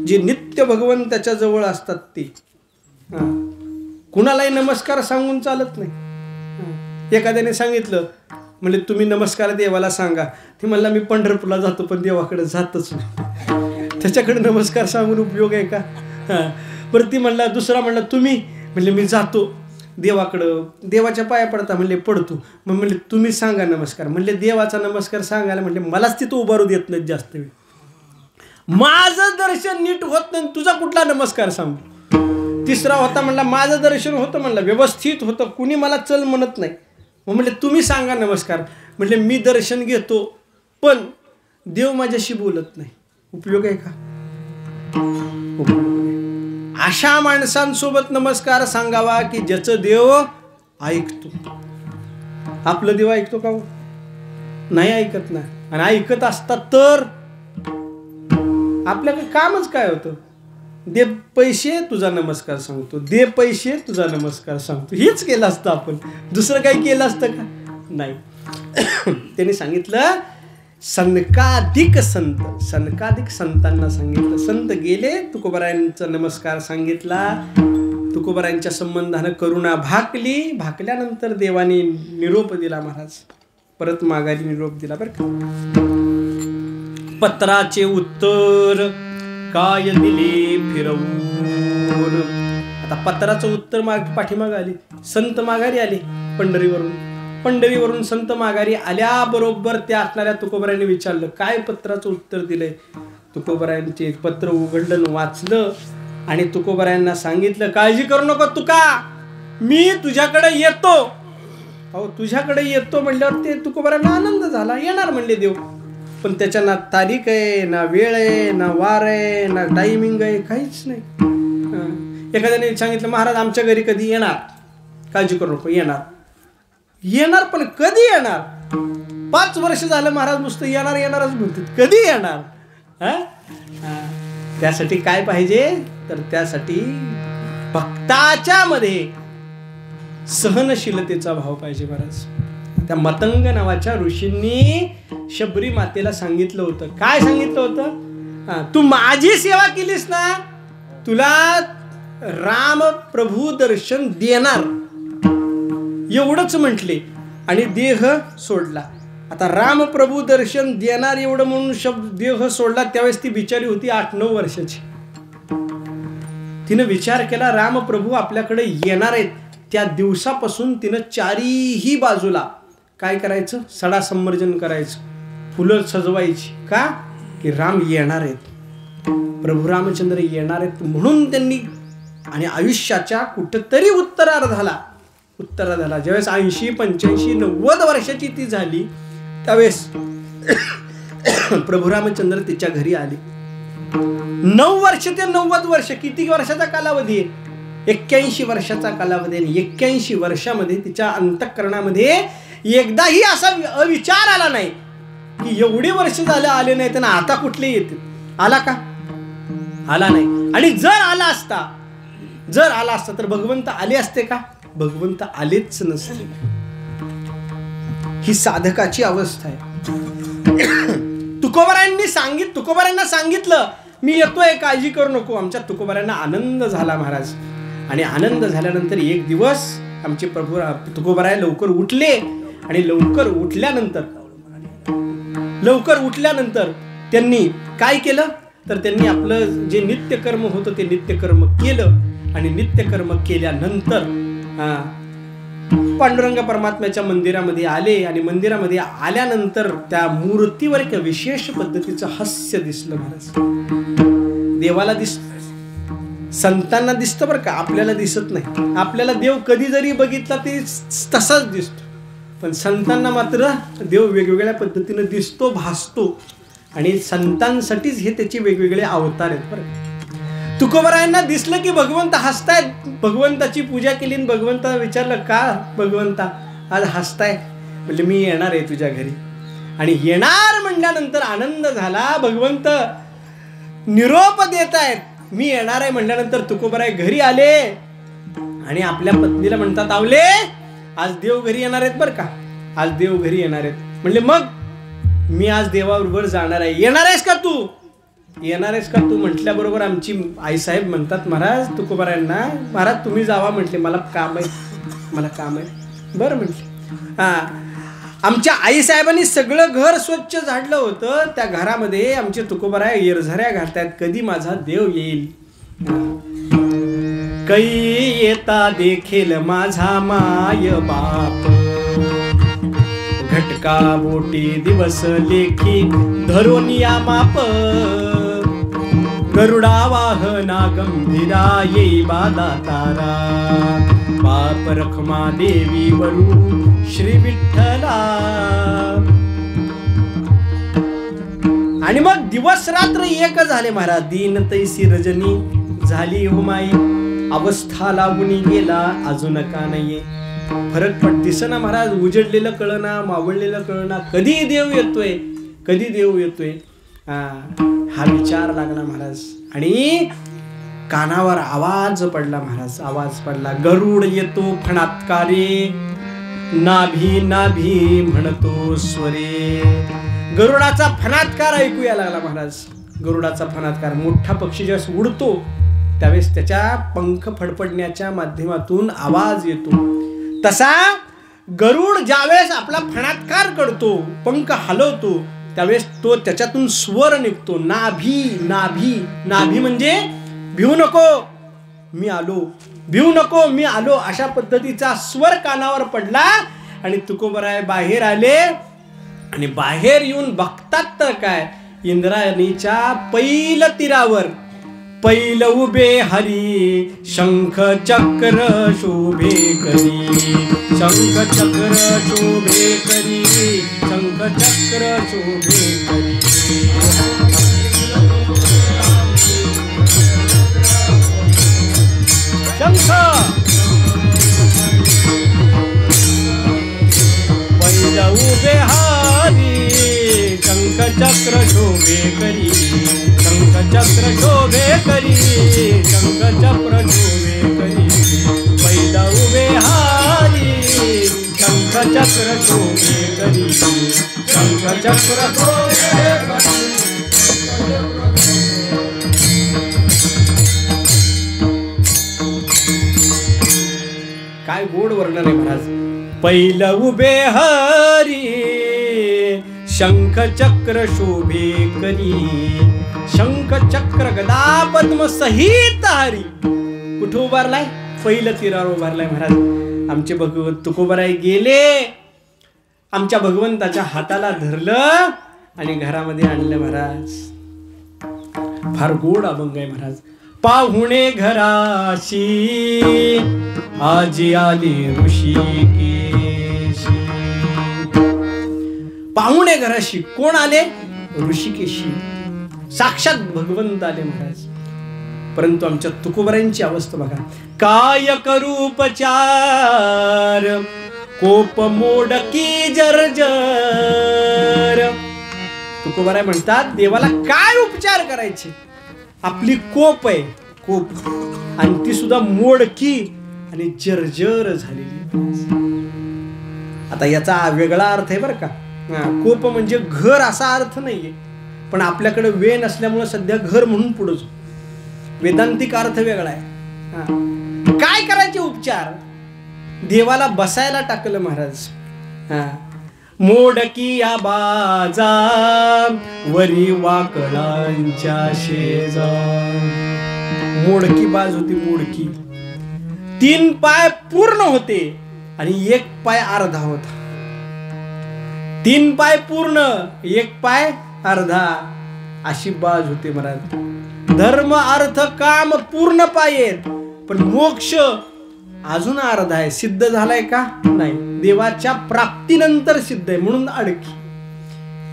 जे नित्य भगवंताच्या जवळ असतात ते. कुणालाही नमस्कार सांगून चालत नाही. एखाद्याने सांगितलं म्हणजे तुम्ही नमस्कार देवाला सांगा, ते म्हणला मी पंढरपूरला जातो पण देवाकडे जातच नाही. त्याच्याकडे नमस्कार सांगून उपयोग आहे का? बरं ती म्हणला, दुसरा म्हणला तुम्ही, म्हणले मी जातो देवाकडं, देवाच्या पाया पडता, म्हणले पडतो. मग म्हणले तुम्ही सांगा नमस्कार, म्हणले देवाचा नमस्कार सांगायला म्हणले मलाच तिथं उभारू देत नाहीत जास्त वेळ, माझं दर्शन नीट होत नाही, तुझा कुठला नमस्कार सांगू. तिसरा होता म्हणला माझं दर्शन होतं, म्हणलं व्यवस्थित होतं, कुणी मला चल म्हणत नाही. मग म्हणले तुम्ही सांगा नमस्कार, म्हणले मी दर्शन घेतो पण देव माझ्याशी बोलत नाही, उपयोग आहे का? अशा माणसांसोबत नमस्कार सांगावा की ज्याचं देव ऐकतो. आपलं देव ऐकतो का? नाही ऐकत ना. आणि ऐकत असतात तर आपल्याकडे कामच काय होतं? दे पैसे तुझा नमस्कार सांगतो, दे पैसे तुझा नमस्कार सांगतो, हेच केलं असतं आपण, दुसरं काही केलं असतं का? नाही. त्यांनी सांगितलं सनकाधिक संत, सनकाधिक संतांना सांगितलं. संत गेले, तुकोबारायांचा नमस्कार सांगितला, तुकोबारायांच्या संबंधानं करुणा भाकली, भाकल्यानंतर देवाने निरोप दिला. महाराज परत माघारी निरोप दिला. बरं का? पत्राचे उत्तर काय दिले फिरवून. आता पत्राचं उत्तर पाठीमाग आली, संत माघारी आले पंढरीवरून संत माघारी आल्याबरोबर त्या असणाऱ्या तुकोबारायांनी विचारलं काय पत्राचं उत्तर दिलंय. तुकोबारायांचे पत्र उघडलं, वाचलं आणि तुकोबारायांना सांगितलं काळजी करू नको तुका, मी तुझ्याकडे येतो. अहो तुझ्याकडे येतो म्हणल्यावर ते तुकोबारायांना आनंद झाला. येणार म्हणले देव, पण त्याच्या ना तारीख आहे, ना वेळ आहे, ना वार आहे, ना टायमिंग आहे, काहीच नाही. एखाद्याने सांगितलं महाराज आमच्या घरी कधी येणार, काळजी करू नको, येणार पण कधी येणार? 5 वर्ष झालं महाराज नुसतं येणारच म्हणतात, कधी येणार? त्यासाठी काय पाहिजे तर त्यासाठी भक्ताच्या मध्ये सहनशीलतेचा भाव पाहिजे. महाराज त्या मतंग नावाच्या ऋषींनी शबरी मातेला सांगितलं होतं, काय सांगितलं होतं? तू माझी सेवा केलीस ना, तुला राम प्रभू दर्शन देणार, एवढंच म्हटले आणि देह सोडला. आता राम प्रभू दर्शन देणार एवढं म्हणून देह सोडला. त्यावेळेस ती बिचारी होती 8-9 वर्षाची. तिनं विचार केला राम प्रभू आपल्याकडे येणार आहेत. त्या दिवसापासून तिनं चारीही बाजूला काय करायचं, सडा संवर्जन करायचं, फुलं सजवायची. का? की राम येणार आहेत, प्रभू रामचंद्र येणार आहेत म्हणून त्यांनी. आणि आयुष्याच्या कुठंतरी उत्तरार्धाला ज्यावेळेस 80, 85, 90 वर्षाची ती झाली त्यावेळेस प्रभू रामचंद्र तिच्या घरी आले. 9 वर्ष ते 90 वर्ष, किती वर्षाचा कालावधी आहे? 81 वर्षाचा कालावधी. आणि 81 वर्षामध्ये तिच्या अंतःकरणामध्ये एकदाही असा विचार आला नाही की एवढी वर्ष झालं आले नाही त्यांना आता कुठले येते. आला का? आला नाही. आणि जर आला असता तर भगवंत आले असते का? भगवंत आलेच नसते. ही साधकाची अवस्था आहे. तुकोबारायांना सांगितलं मी येतोय, काळजी करू नको. आमच्या तुकोबारायांना आनंद झाला महाराज. आणि आनंद झाल्यानंतर एक दिवस आमचे प्रभू तुकोबाराय लवकर उठले. आणि लवकर उठल्यानंतर त्यांनी काय केलं तर त्यांनी आपलं जे नित्यकर्म होतं ते नित्यकर्म केलं. आणि नित्यकर्म केल्यानंतर पांडुरंग परमात्म्याच्या मंदिरामध्ये आले. आणि मंदिरामध्ये आल्यानंतर त्या मूर्तीवर एक विशेष पद्धतीचं हास्य दिसलं महाराज. देवाला संतांना दिसतं बरं का, आपल्याला दिसत नाही. आपल्याला देव कधी जरी बघितला ते तसाच दिसतो, पण संतांना मात्र देव वेगवेगळ्या पद्धतीने दिसतो, भासतो. आणि संतांसाठीच हे त्याचे वेगवेगळे अवतार आहेत. बरं तुकोबारायांना दिसलं की भगवंत हसतायत. भगवंताची पूजा केली. भगवंताला विचारलं का भगवंता आज हसताय? म्हणजे मी येणार आहे तुझ्या घरी. आणि येणार म्हणल्यानंतर आनंद झाला. भगवंत निरोप देत आहेत, मी येणार आहे म्हणल्यानंतर तुकोबाराय घरी आले. आणि आपल्या पत्नीला म्हणतात आवले आज देव घरी येणार आहेत बरं का, आज देव घरी येणार आहेत. म्हणले मग मी आज देवाबरोबर जाणार आहे. येणार आहेस का तू? म्हटल्याबरोबर आमची आईसाहेब म्हणतात महाराज तुकोबारायांना, महाराज तुम्ही जावा म्हटले, मला काम आहे. बरं म्हटले. आमच्या आईसाहेबांनी सगळं घर स्वच्छ झाडलं होतं. त्या घरामध्ये आमचे तुकोबाराय येरझऱ्या घालतायत, कधी माझा देव येईल. कै येता देखील माझा माय बाप, घटका बोटी दिवस लेखी धरून या माप. गरुडा वाहना गंभीरा येई बादा तारा, बाप रखमा देवी वरू श्री विठ्ठला. आणि मग दिवस रात्र एक झाले महाराज. दीन तैसी रजनी झाली हो माई, अवस्था लागून गेला अजून का नाहीये. फरक पण दिसना महाराज. उजडलेलं कळना, मावळलेलं कळना. कधी देव येतोय, कधी देव येतोय, हा विचार लागला महाराज. आणि कानावर आवाज पडला महाराज, आवाज पडला. गरुड येतो फणात्कारे, नाभी नाभी म्हणतो स्वरे. गरुडाचा फणात्कार ऐकूया लागला महाराज. गरुडाचा फणात्कार. मोठा पक्षी ज्यावेळेस उडतो त्यावेळेस त्याच्या पंख फडफडण्याच्या माध्यमातून आवाज येतो. तसा गरुड ज्यावेळेस आपला फणात्कार करतो, पंख हलवतो, त्यावेळेस तो त्याच्यातून स्वर निघतो. नाभी नाभी. नाभी म्हणजे भिवू नको मी आलो, भिवू नको मी आलो, अशा पद्धतीचा स्वर कानावर पडला. आणि तुकोबाराय बाहेर आले. आणि बाहेर येऊन बघतात तर काय, इंद्रायणीच्या पैल तीरावर पैल उभे हरी, शंख चक्र शोभे करी, शंख चक्र शोभे करी, शंख चक्र शोभे करी. शंख पैल उभे हरी, शंख चक्र शोभे करी, शंख चक्र शोभे करी, शंख चक्र शोभे करी. पैल उभे हरी, शंख चक्र शोभे करी, शंख चक्र शोभे करी. काय गोड वर्णन आहे महाराज. पैल उभे हरी, शंख चक्र शोभे करी, शंख चक्र गदा पद्म सहित हरी. कुठे उभारलाय? पैल तीरावर उभारलाय महाराज. आमचे भगवंत तुकोबाराय गेले, आमच्या भगवंताच्या हाताला धरलं आणि घरामध्ये आणलं महाराज. फार गोड अभंग आहे महाराज. पाहुणे घराशी आजी आली ऋषिकेशी. पाहुणे घराशी कोण आले? ऋषिकेशी. साक्षात भगवंत आले महाराज. परंतु आमच्या तुकोबारायांची अवस्था बघा. काय करू उपचार, कोप मोडकी जर्जर. तुकोबाराय म्हणतात देवाला काय उपचार करायचे. आपली कोप आहे, कोप, आणि ती सुद्धा मोडकी आणि जर्जर झालेली. आता याचा वेगळा अर्थ आहे बरं का. कोप म्हणजे घर असा अर्थ नाहीये, पण आपल्याकडे वेळ नसल्यामुळे सध्या घर म्हणून पुढे जाऊ. वेदांतिक अर्थ वेगळा आहे. काय करायचे उपचार? देवाला बसायला टाकलं महाराज. मोडकी या बाजा वरी वाकळांच्या शेजा. मोडकी बाज होती, मोडकी. 3 पाय पूर्ण होते आणि 1 पाय अर्धा होता. 3 पाय पूर्ण, 1 पाय अर्धा, अशी बाज होते महाराज. धर्म अर्थ काम पूर्ण पायेत, पण मोक्ष अजून अर्धा आहे. सिद्ध झालाय का? नाही. देवाच्या प्राप्तीनंतर सिद्ध आहे म्हणून अडकी.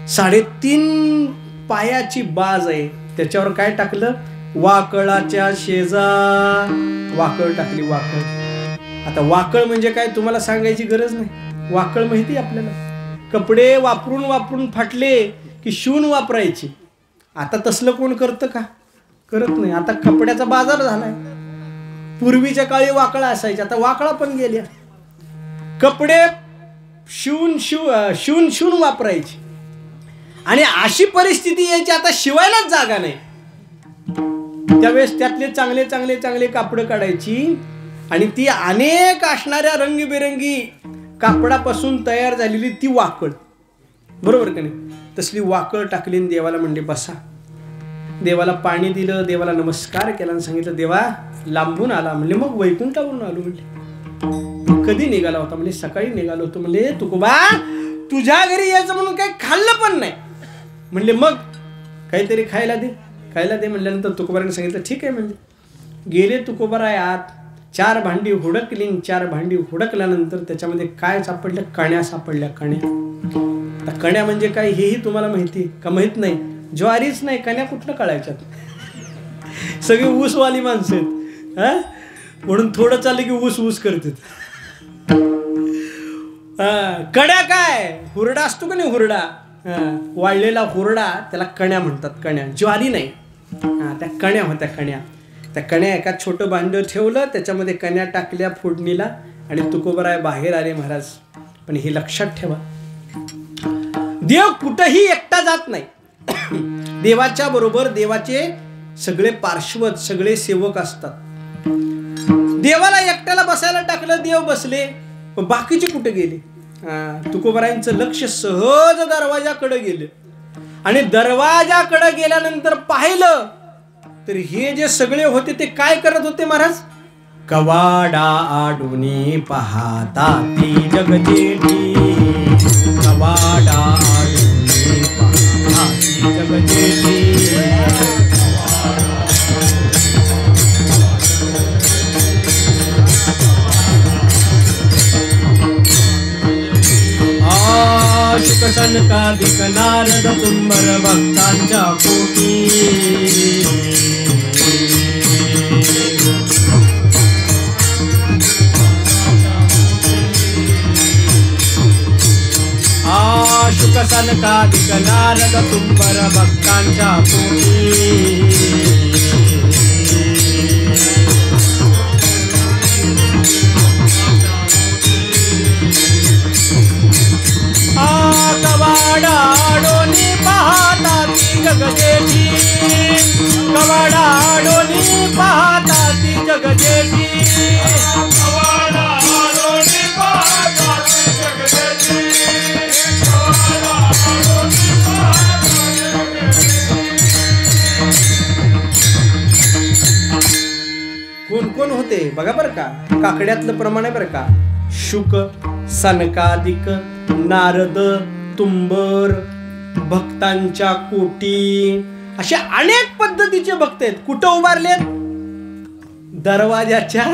3.5 पायाची बाज आहे. त्याच्यावर काय टाकलं? वाकळाच्या शेजा. वाकळ टाकली, वाकळ. आता वाकळ म्हणजे काय तुम्हाला सांगायची गरज नाही. वाकळ माहिती आपल्याला. कपडे वापरून वापरून फाटले की शिवून वापरायचे. आता तसलं कोण करतं का? करत नाही. आता कपड्याचा बाजार झालाय. पूर्वीच्या काळी वाकळा असायच्या, आता वाकळा पण गेल्या. कपडे शिवून वापरायचे. आणि अशी परिस्थिती यायची आता शिवायलाच जागा नाही. त्यावेळेस त्यातले चांगले चांगले चांगले कापड काढायची आणि ती अनेक असणाऱ्या रंगीबेरंगी कापडापासून तयार झालेली ती वाकळ, बरोबर का नाही, तसली वाकळ टाकली आणि देवाला म्हणले बसा. देवाला पाणी दिलं, देवाला नमस्कार केला आणि सांगितलं देवा लांबून आला. म्हणले मग वैकुंठावरून आलो. म्हणले कधी निघाला होता? म्हणजे सकाळी निघालो होतो. म्हणले तुकोबा तुझ्या घरी यायचं म्हणून काही खाल्लं पण नाही. म्हणले मग काहीतरी खायला दे, खायला दे. म्हणल्यानंतर तुकोबाराने सांगितलं ठीक आहे. म्हणजे गेले तुकोबाराय आत, 4 भांडी हुडकली. 4 भांडी हुडकल्यानंतर त्याच्यामध्ये काय सापडल्या? कण्या सापडल्या. कण्या. कण्या म्हणजे काय हेही तुम्हाला माहिती का? माहित नाही. ज्वारीच नाही, कण्या कुठलं कळायच्यात? सगळी ऊसवाली माणसं आहेत हा, म्हणून थोडं चाललं की ऊस ऊस करतात. कण्या काय? हुरडा असतो का नाही, हुरडा, वाळलेला हुरडा, त्याला कण्या म्हणतात. कण्या, ज्वारी नाही. त्या कण्या होत्या. कण्या, त्या कण्या एका छोटं भांडं ठेवलं, त्याच्यामध्ये कण्या टाकल्या फोडणीला आणि तुकोबाराय बाहेर आले. महाराज पण हे लक्षात ठेवा, देव कुठंही एकटा जात नाही. देवाच्या बरोबर देवाचे सगळे पार्श्वत, सगळे सेवक असतात. देवाला एकट्याला बसायला टाकलं, देव बसले, पण बाकीचे कुठे गेले? तुकोबारायांचं लक्ष सहज दरवाजाकडे गेले आणि दरवाजाकडे गेल्यानंतर पाहिलं तर हे जे सगळे होते ते काय करत होते महाराज? कवाडा आडूनी पाहता ती जगजेठी, कवाडा आडूनी पाहता ती जगजेठी. शुकसनकादिक नारद तुंबर भक्तांच्या कोटी. शुकसनकादिक नारद तुंबर भक्तांच्या कोटी. कवाडा आडोनी पाहता ती जगजेठी, कवाडा आडोनी पाहता ती जगजेठी, कवाडा आडोनी पाहता ती जगजेठी, कवाडा आडोनी पाहता ती. कोण कोण होते बघा बरं का? काकड्यातलं प्रमाण आहे बरं का? शुक, सनकादिक, नारद, तुंबर, भक्तांच्या कोटी, अशा अनेक पद्धतीचे भक्त आहेत. कुठं उभारलेत? दरवाजाच्या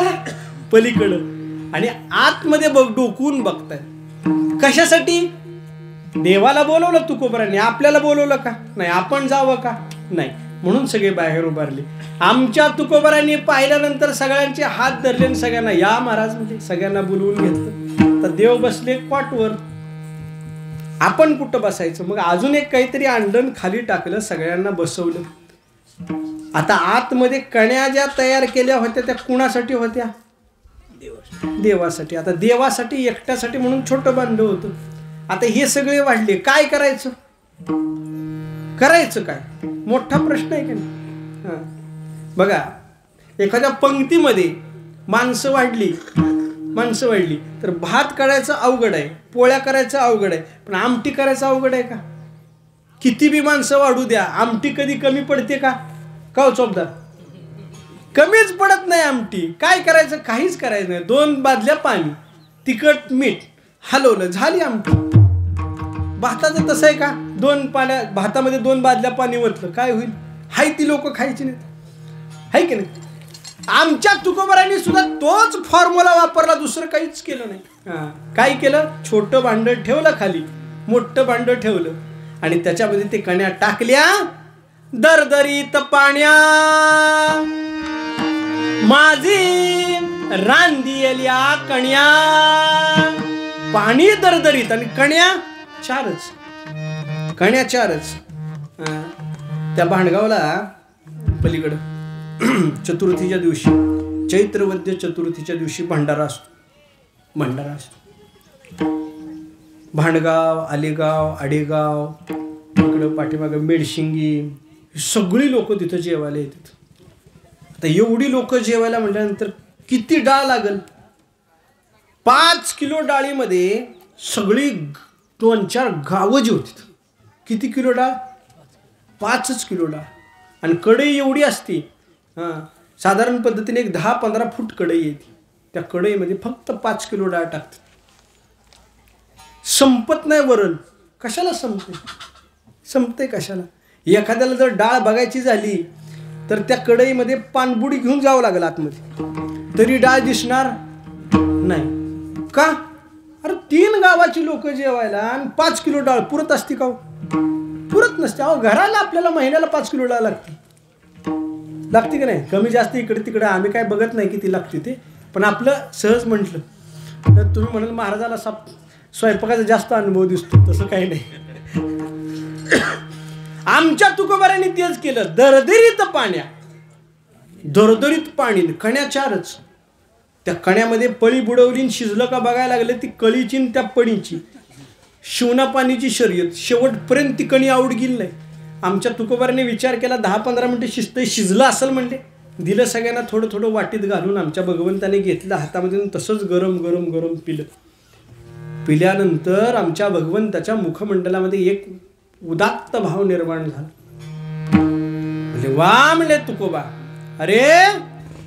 पलीकडं आणि आतमध्ये डोकून बघतायत. कशासाठी? देवाला बोलवलं तुकोबारांनी, आपल्याला बोलवलं का? नाही. आपण जावं का? नाही. म्हणून सगळे बाहेर उभारले. आमच्या तुकोबारांनी पाहिल्यानंतर सगळ्यांचे हात धरले आणि सगळ्यांना या महाराज म्हणजे सगळ्यांना बोलवून घेतलं. तर देव बसले कॉटवर, आपण कुठं बसायचं? मग अजून एक काहीतरी आणलं, खाली टाकलं, सगळ्यांना बसवलं. आता आतमध्ये कण्या ज्या तयार केल्या होत्या त्या कुणासाठी होत्या? देवासाठी. आता देवासाठी एकट्यासाठी म्हणून छोटं बांधलं होतं. आता हे सगळे वाढले, काय करायचं? करायचं काय? मोठा प्रश्न आहे का नाही? बघा, एखाद्या पंक्तीमध्ये माणसं वाढली तर भात करायचं अवघड आहे, पोळ्या करायचं अवघड आहे, पण आमटी करायचं अवघड आहे का? किती बी माणसं वाढू द्या, आमटी कधी कमी पडते का? का चोपदार? कमीच पडत नाही आमटी. काय करायचं? काहीच करायचं नाही. 2 बादल्या पाणी, तिखट, मीठ हलवलं, झाली आमटी. भाताचं तसं आहे का? भातामध्ये 2 बादल्या पाणी ओतलं, काय होईल? हाय ती लोक खायची नाहीत, हाय की नाही? आमच्या तुकोबारांनी सुद्धा तोच फॉर्म्युला वापरला, दुसरं काहीच केलं नाही. काय केलं? छोटं भांडं ठेवलं खाली, मोठं भांडं ठेवलं आणि त्याच्यामध्ये ते कण्या टाकल्या. दरदरीत पाण्या माझी रांदियल्या कण्या. पाणी दरदरीत आणि कण्या 4च. कण्या 4च. त्या भांडगावला पलीकडं चतुर्थीच्या दिवशी, चैत्रवद्य चतुर्थीच्या दिवशी भंडारा असतो. भांडगाव, आलेगाव, आडेगाव, इकडं पाठीमागं मेडशिंगी, सगळी लोक तिथं जेवायला येतात. आता एवढी लोक जेवायला म्हटल्यानंतर किती डाळ लागल? 5 किलो डाळीमध्ये सगळी 2-4 गावं जी होती. किती किलो डाळ? 5 किलो डाळ. आणि कढई एवढी असती, साधारण पद्धतीने एक 10-15 फूट कढई येते. त्या कढईमध्ये फक्त 5 किलो डाळ टाकतात. संपत नाही वरण. कशाला संपते कशाला? एखाद्याला जर डाळ बघायची झाली तर त्या कढईमध्ये पाणबुडी घेऊन जावं लागेल आतमध्ये, तरी डाळ दिसणार नाही. का? अरे 3 गावाची लोक जेवायला आणि 5 किलो डाळ पुरत असते का? पुरत नसते. अहो घराला आपल्याला महिन्याला 5 किलो डाळ लागते का नाही? कमी जास्त इकडे तिकडे आम्ही काय बघत नाही किती लागते ते, पण आपलं सहज म्हटलं तर तुम्ही म्हणाल महाराजाला स्वयंपाकाचा जास्त अनुभव दिसतो. तसं काही नाही. आमच्या तुकोबारांनी तेच केलं. दरदरीत पाणी, कण्या 4च. त्या कण्यामध्ये पळी बुडवली, शिजलं का बघायला लागले ती कळीची त्या पणीची शिवना पाणीची शर्यत. शेवटपर्यंत ती कणी आवड गेली नाही. आमच्या तुकोबारांनी विचार केला 10-15 मिनिटं शिजलं असेल म्हणले. दिलं सगळ्यांना थोडं थोडं वाटीत घालून. आमच्या भगवंताने घेतलं हातामध्ये, तसंच गरम गरम गरम पिलं. पिल्यानंतर आमच्या भगवंताच्या मुखमंडलामध्ये एक उदात्त भाव निर्माण झाला. म्हणजे वा म्हणले तुकोबा, अरे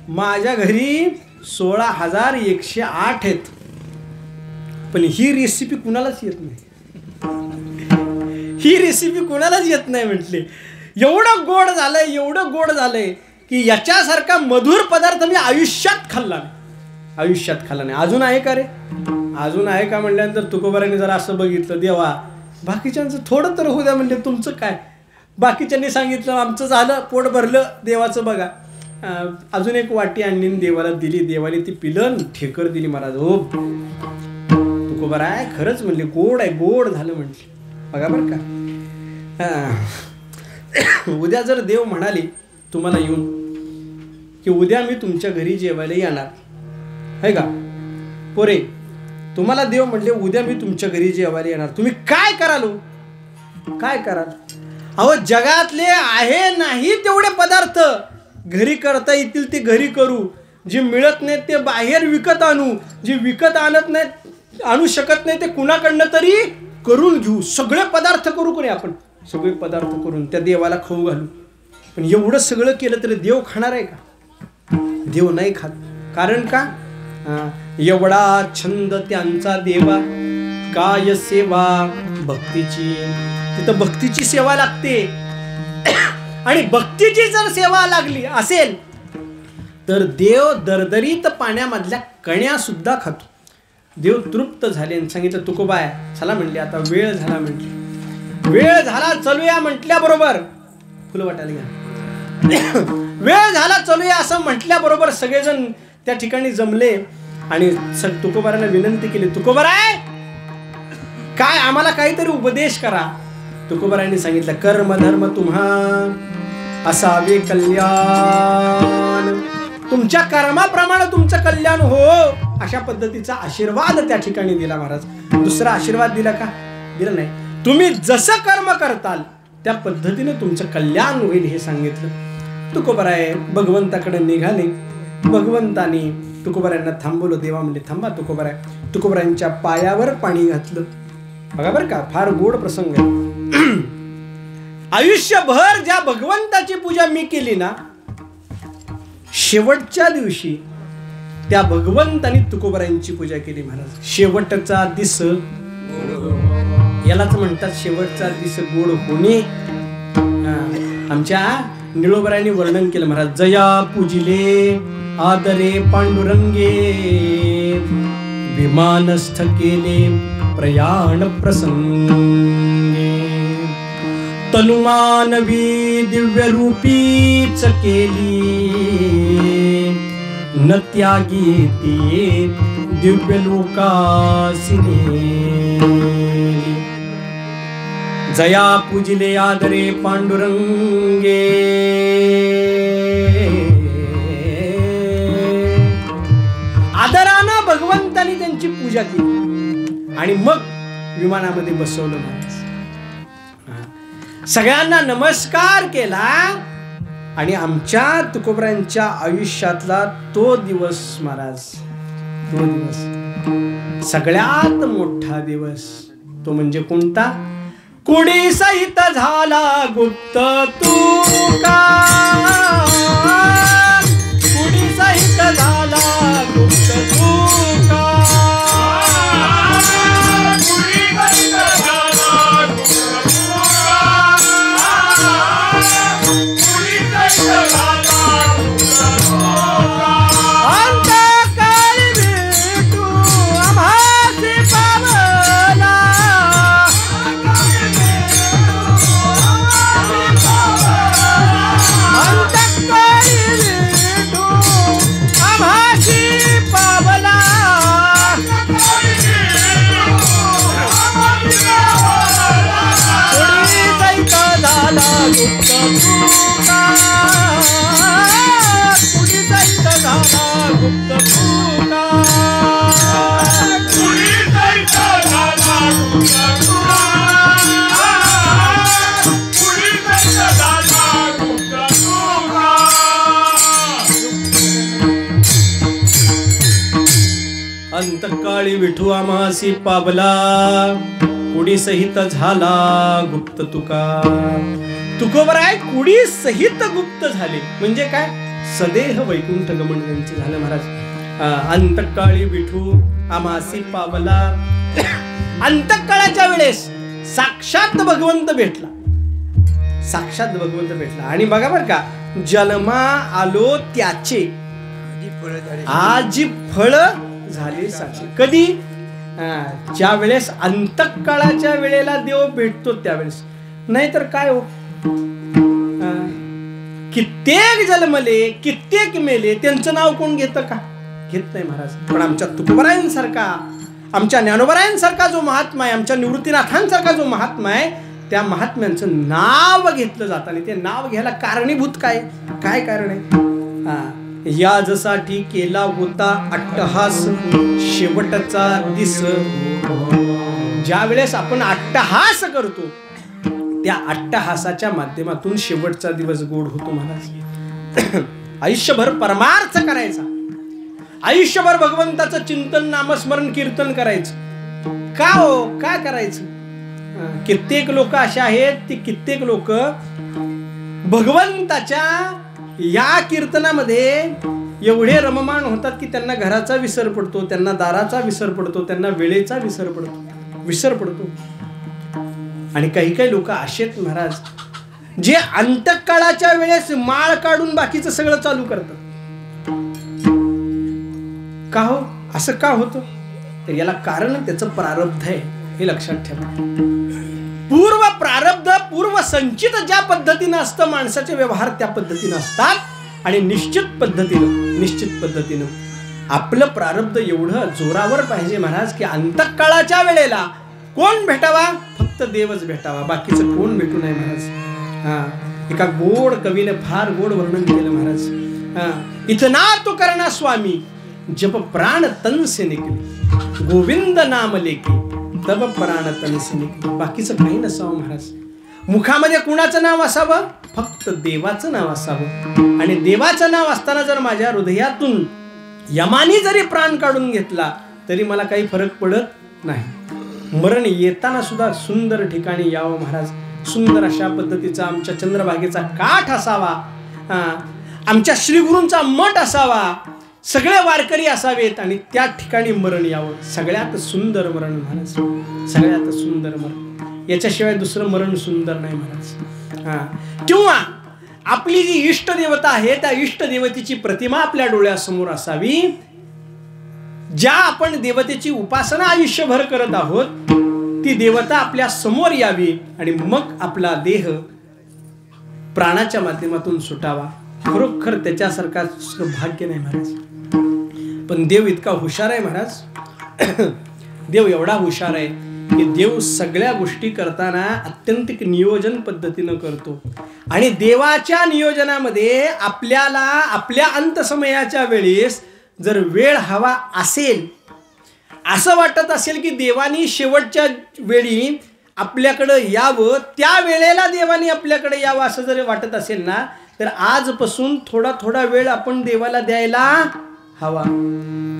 माझ्या घरी 16,108 आहेत, पण ही रेसिपी कुणालाच येत नाही. ही रेसिपी कुणालाच येत नाही म्हटले. एवढं गोड झालंय की याच्यासारखा मधुर पदार्थ मी आयुष्यात खाल्ला नाही. अजून आहे का रे? अजून आहे का म्हणल्यानंतर तुकोबारांनी जरा असं बघितलं, देवा बाकीच्यांचं थोडं तर होऊ द्या म्हणले. तुमचं काय? बाकीच्यांनी सांगितलं आमचं झालं, पोट भरलं, देवाचं बघा. अजून एक वाटी आणली देवाला दिली. देवाने ती पिलं, ठेकर दिली. महाराज हो तुकोबाराय खरंच म्हणले गोड झालं म्हटले. बघा बरं का, उद्या जर देव म्हणाले तुम्हाला येऊन की उद्या मी तुमच्या घरी जेवायला येणार आहे का पोरे, तुम्हाला देव म्हणले उद्या मी तुमच्या घरी जेवायला येणार, तुम्ही काय कराल? अहो जगातले आहे नाही तेवढे पदार्थ घरी करता येतील ते घरी करू, जे मिळत नाही ते बाहेर विकत आणू, जे विकत आणू शकत नाही ते कुणाकडनं तरी करून घेऊ. सगळे पदार्थ करू कोणी आपण, सगळे पदार्थ करून त्या देवाला खाऊ घालू. पण एवढं सगळं केलं तरी देव खाणार आहे का? देव नाही खात. कारण का? एवढा छंद त्यांचा देवा, काय सेवा भक्तीची. तिथं भक्तीची सेवा लागते. आणि भक्तीची जर सेवा लागली असेल तर देव दरदरीत पाण्यामधल्या कण्या सुद्धा खातो. देव तृप्त झाले आणि सांगितलं तुकोबाय चला म्हणले, आता वेळ झाला म्हटले. वेळ झाला चलूया म्हटल्याबरोबर फुलं वाटायला घ्या. वेळ झाला चलूया असं म्हटल्याबरोबर सगळेजण त्या ठिकाणी जमले आणि तुकोबारांना विनंती केली, तुकोबाराय काय आम्हाला काहीतरी उपदेश करा. तुकोबारांनी सांगितलं, कर्म धर्म तुम्हा असावे कल्याण, तुमच्या कर्माप्रमाणे तुमचं कल्याण हो, अशा पद्धतीचा आशीर्वाद त्या ठिकाणी दिला महाराज. दुसरा आशीर्वाद दिला का? दिला नाही. तुम्ही जसं कर्म करताल त्या पद्धतीने तुमचं कल्याण होईल हे सांगितलं. तुकोबाराय भगवंताकडे निघाले. भगवंतानी तुकोबारायांना थांबवलं. देवा म्हणले थांबा तुकोबाराय. तुकोबारायांच्या पायावर पाणी घातलं. बघा बरं का, फार गोड प्रसंग आहे. आयुष्यभर ज्या भगवंताची पूजा मी केली ना, शेवटच्या दिवशी त्या भगवंतानी तुकोबारायांची पूजा केली महाराज. शेवटचा दिस यालाच म्हणतात शेवटचा दिस गोड होणे. आमच्या निळोबरायांनी वर्णन केलं महाराज. जया पूजिले आदरे पांडुरंगे, विमानस्थ केले प्रयाण प्रसंगे, तनुमानवी दिव्य रूपीच केली, न त्यागी ती दिव्य लोकासिने. जया पूजिले आदरे पांडुरंगे, आदरानं भगवंतानी त्यांची पूजा केली आणि मग विमानामध्ये बसवलं महाराज. सगळ्यांना नमस्कार केला आणि आमच्या तुकोबारायांच्या आयुष्यातला तो दिवस महाराज, तो दिवस सगळ्यात मोठा दिवस तो म्हणजे कोणता? कुडी सहित झाला गुप्त तुका, कुडी सहित झाला गुप्त तुका, कुडी सहित झाला गुप्त तुका, कुडी सहित झाला गुप्त तुका. अंतकाळी भेटू आम्हासी पावला, गुप्त तुका, कुडी सहित झाला गुप्त तुका, कुडी सहित झाला गुप्त तुका, कुडी सहित झाला गुप्त तुका. अंतकाळी विठू आम्हासी पावला, कुडी सहित झाला गुप्त तुका. तुकोबर आहे, कुडी सहित गुप्त झाले म्हणजे काय? सदेह वैकुंठ गमन यांचे झालं महाराज. अंतकाळी विठू आम्हासी पावला. अंतकाळाच्या वेळेस साक्षात भगवंत भेटला, साक्षात भगवंत भेटला. आणि बघा बर का, जन्मा आलो त्याचे आजी फळ झाले साचे. कधी? ज्या वेळेस अंतकाळाच्या वेळेला देव भेटतो त्यावेळेस. नाहीतर काय हो, कित्येक जन्मले कित्येक मेले, त्यांचं नाव कोण घेतं का? घेत नाही महाराज. पण आमच्या तुकोबरायांसारखा, आमच्या ज्ञानोबरायांसारखा जो महात्मा आहे, आमच्या निवृत्तीनाथांसारखा जो महात्मा आहे, त्या महात्म्यांचं नाव घेतलं जातं. आणि ते नाव घ्यायला कारणीभूत काय? काय कारण आहे? याजसाठी केला होता अट्टहास शेवटचा दिस. ज्या वेळेस आपण अट्टहास करतो त्या अट्टहासाच्या माध्यमातून शेवटचा दिवस गोड होतो महाराज. आयुष्यभर परमार्थ करायचा, आयुष्यभर भगवंताचं चिंतन नामस्मरण कीर्तन करायचं. का हो? काय करायचं? कित्येक लोक असे आहेत, ती कित्येक लोक भगवंताच्या या कीर्तनामध्ये एवढे रममाण होतात की त्यांना घराचा विसर पडतो, त्यांना दाराचा विसर पडतो, त्यांना वेळेचा विसर पडतो. आणि काही काही लोक असेत महाराज, जे अंतकाळाच्या वेळेस माळ काढून बाकीचं सगळं चालू करतात. का हो? असं का होतं? तर याला कारण त्याचं प्रारब्ध आहे, हे लक्षात ठेवा. पूर्व प्रारब्ध, पूर्व संचित ज्या पद्धतीनं असतं, माणसाचे व्यवहार त्या पद्धतीनं असतात. आणि निश्चित पद्धतीनं आपलं प्रारब्ध एवढं जोरावर पाहिजे महाराज की अंतकाळाच्या वेळेला कोण भेटावा? फक्त देवच भेटावा, बाकीचं कोण भेटू नये महाराज. एका गोड कवीने फार गोड वर्णन केलं महाराज. इतना तो करना स्वामी जप प्राण तन से निकले, गोविंद नाम लेके तब प्राण तन से निकले. बाकीचं काही नसावं महाराज. मुखामध्ये कुणाचं नाव असावं? फक्त देवाचं नाव असावं. आणि देवाचं नाव असताना जर माझ्या हृदयातून यमानी जरी प्राण काढून घेतला तरी मला काही फरक पडत नाही. मरण येताना सुद्धा सुंदर ठिकाणी यावं महाराज. सुंदर अशा पद्धतीचा आमच्या चंद्रभागेचा काठ असावा, आमच्या श्रीगुरूंचा मठ असावा, सगळे वारकरी असावेत आणि त्या ठिकाणी मरण यावं. सगळ्यात सुंदर मरण महाराज, सगळ्यात सुंदर मरण. याच्याशिवाय दुसरं मरण सुंदर नाही महाराज. किंवा आपली जी इष्ट देवता आहे त्या इष्ट देवतेची प्रतिमा आपल्या डोळ्यासमोर असावी. ज्या आपण देवतेची उपासना आयुष्यभर करत आहोत ती देवता आपल्या समोर यावी आणि मग आपला देह प्राणाच्या माध्यमातून सुटावा. खरोखर त्याच्यासारखा भाग्य नाही महाराज. पण देव इतका हुशार आहे महाराज. देव एवढा हुशार आहे की देव सगळ्या गोष्टी करताना अत्यंतिक नियोजन पद्धतीनं करतो. आणि देवाच्या नियोजनामध्ये आपल्याला आपल्या अंतसमयाच्या वेळेस जर वेळ हवा असेल, असं वाटत असेल की देवानी शेवटच्या वेळी आपल्याकडं यावं, त्या वेळेला देवानी आपल्याकडे यावं असं जर वाटत असेल ना, तर आजपासून थोडा थोडा वेळ आपण देवाला द्यायला हवा.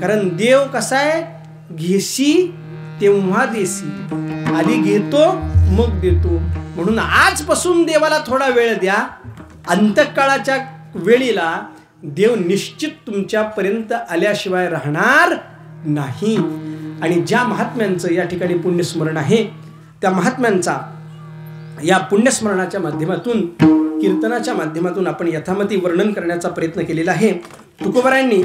कारण देव कसा आहे, घेशी तेव्हा देसी, आधी घेतो मग देतो. म्हणून आजपासून देवाला थोडा वेळ द्या. अंतकाळाच्या वेळीला देव निश्चित तुमच्यापर्यंत आल्याशिवाय राहणार नाही. आणि ज्या महात्म्यांचं या ठिकाणी पुण्यस्मरण आहे, त्या महात्म्यांचा या पुण्यस्मरणाच्या माध्यमातून, कीर्तनाच्या माध्यमातून आपण यथामती वर्णन करण्याचा प्रयत्न केलेला आहे. तुकोबारायांनी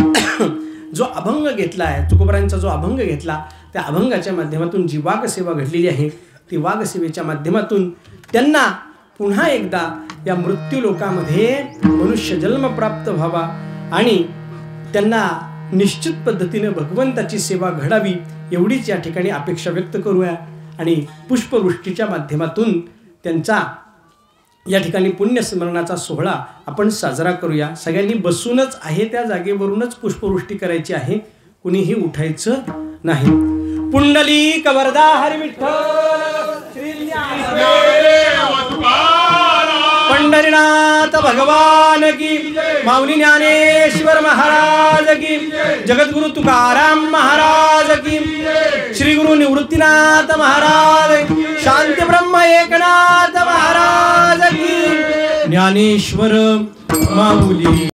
जो अभंग घेतला आहे, तुकोबारायांचा जो अभंग घेतला, त्या अभंगाच्या माध्यमातून जी वागसेवा घडलेली आहे, ती वागसेवेच्या माध्यमातून त्यांना पुन्हा एकदा या मृत्यू लोकामध्ये मनुष्य जन्म प्राप्त व्हावा आणि त्यांना निश्चित पद्धतीने भगवंताची सेवा घडावी, एवढीच या ठिकाणी अपेक्षा व्यक्त करूया. आणि पुष्पवृष्टीच्या माध्यमातून त्यांचा या ठिकाणी पुण्यस्मरणाचा सोहळा आपण साजरा करूया. सगळ्यांनी बसूनच आहे त्या जागेवरूनच पुष्पवृष्टी करायची आहे, कुणीही उठायचं नाही. पुंडलिक वरदा हरी विठ्ठल श्री पंढरीनाथ भगवान की, माऊली ज्ञानेश्वर महाराज की, जगद्गुरु तुकाराम महाराज की, श्री गुरु निवृत्तीनाथ महाराज, शांती ब्रह्म एकनाथ महाराज की, ज्ञानेश्वर माऊली.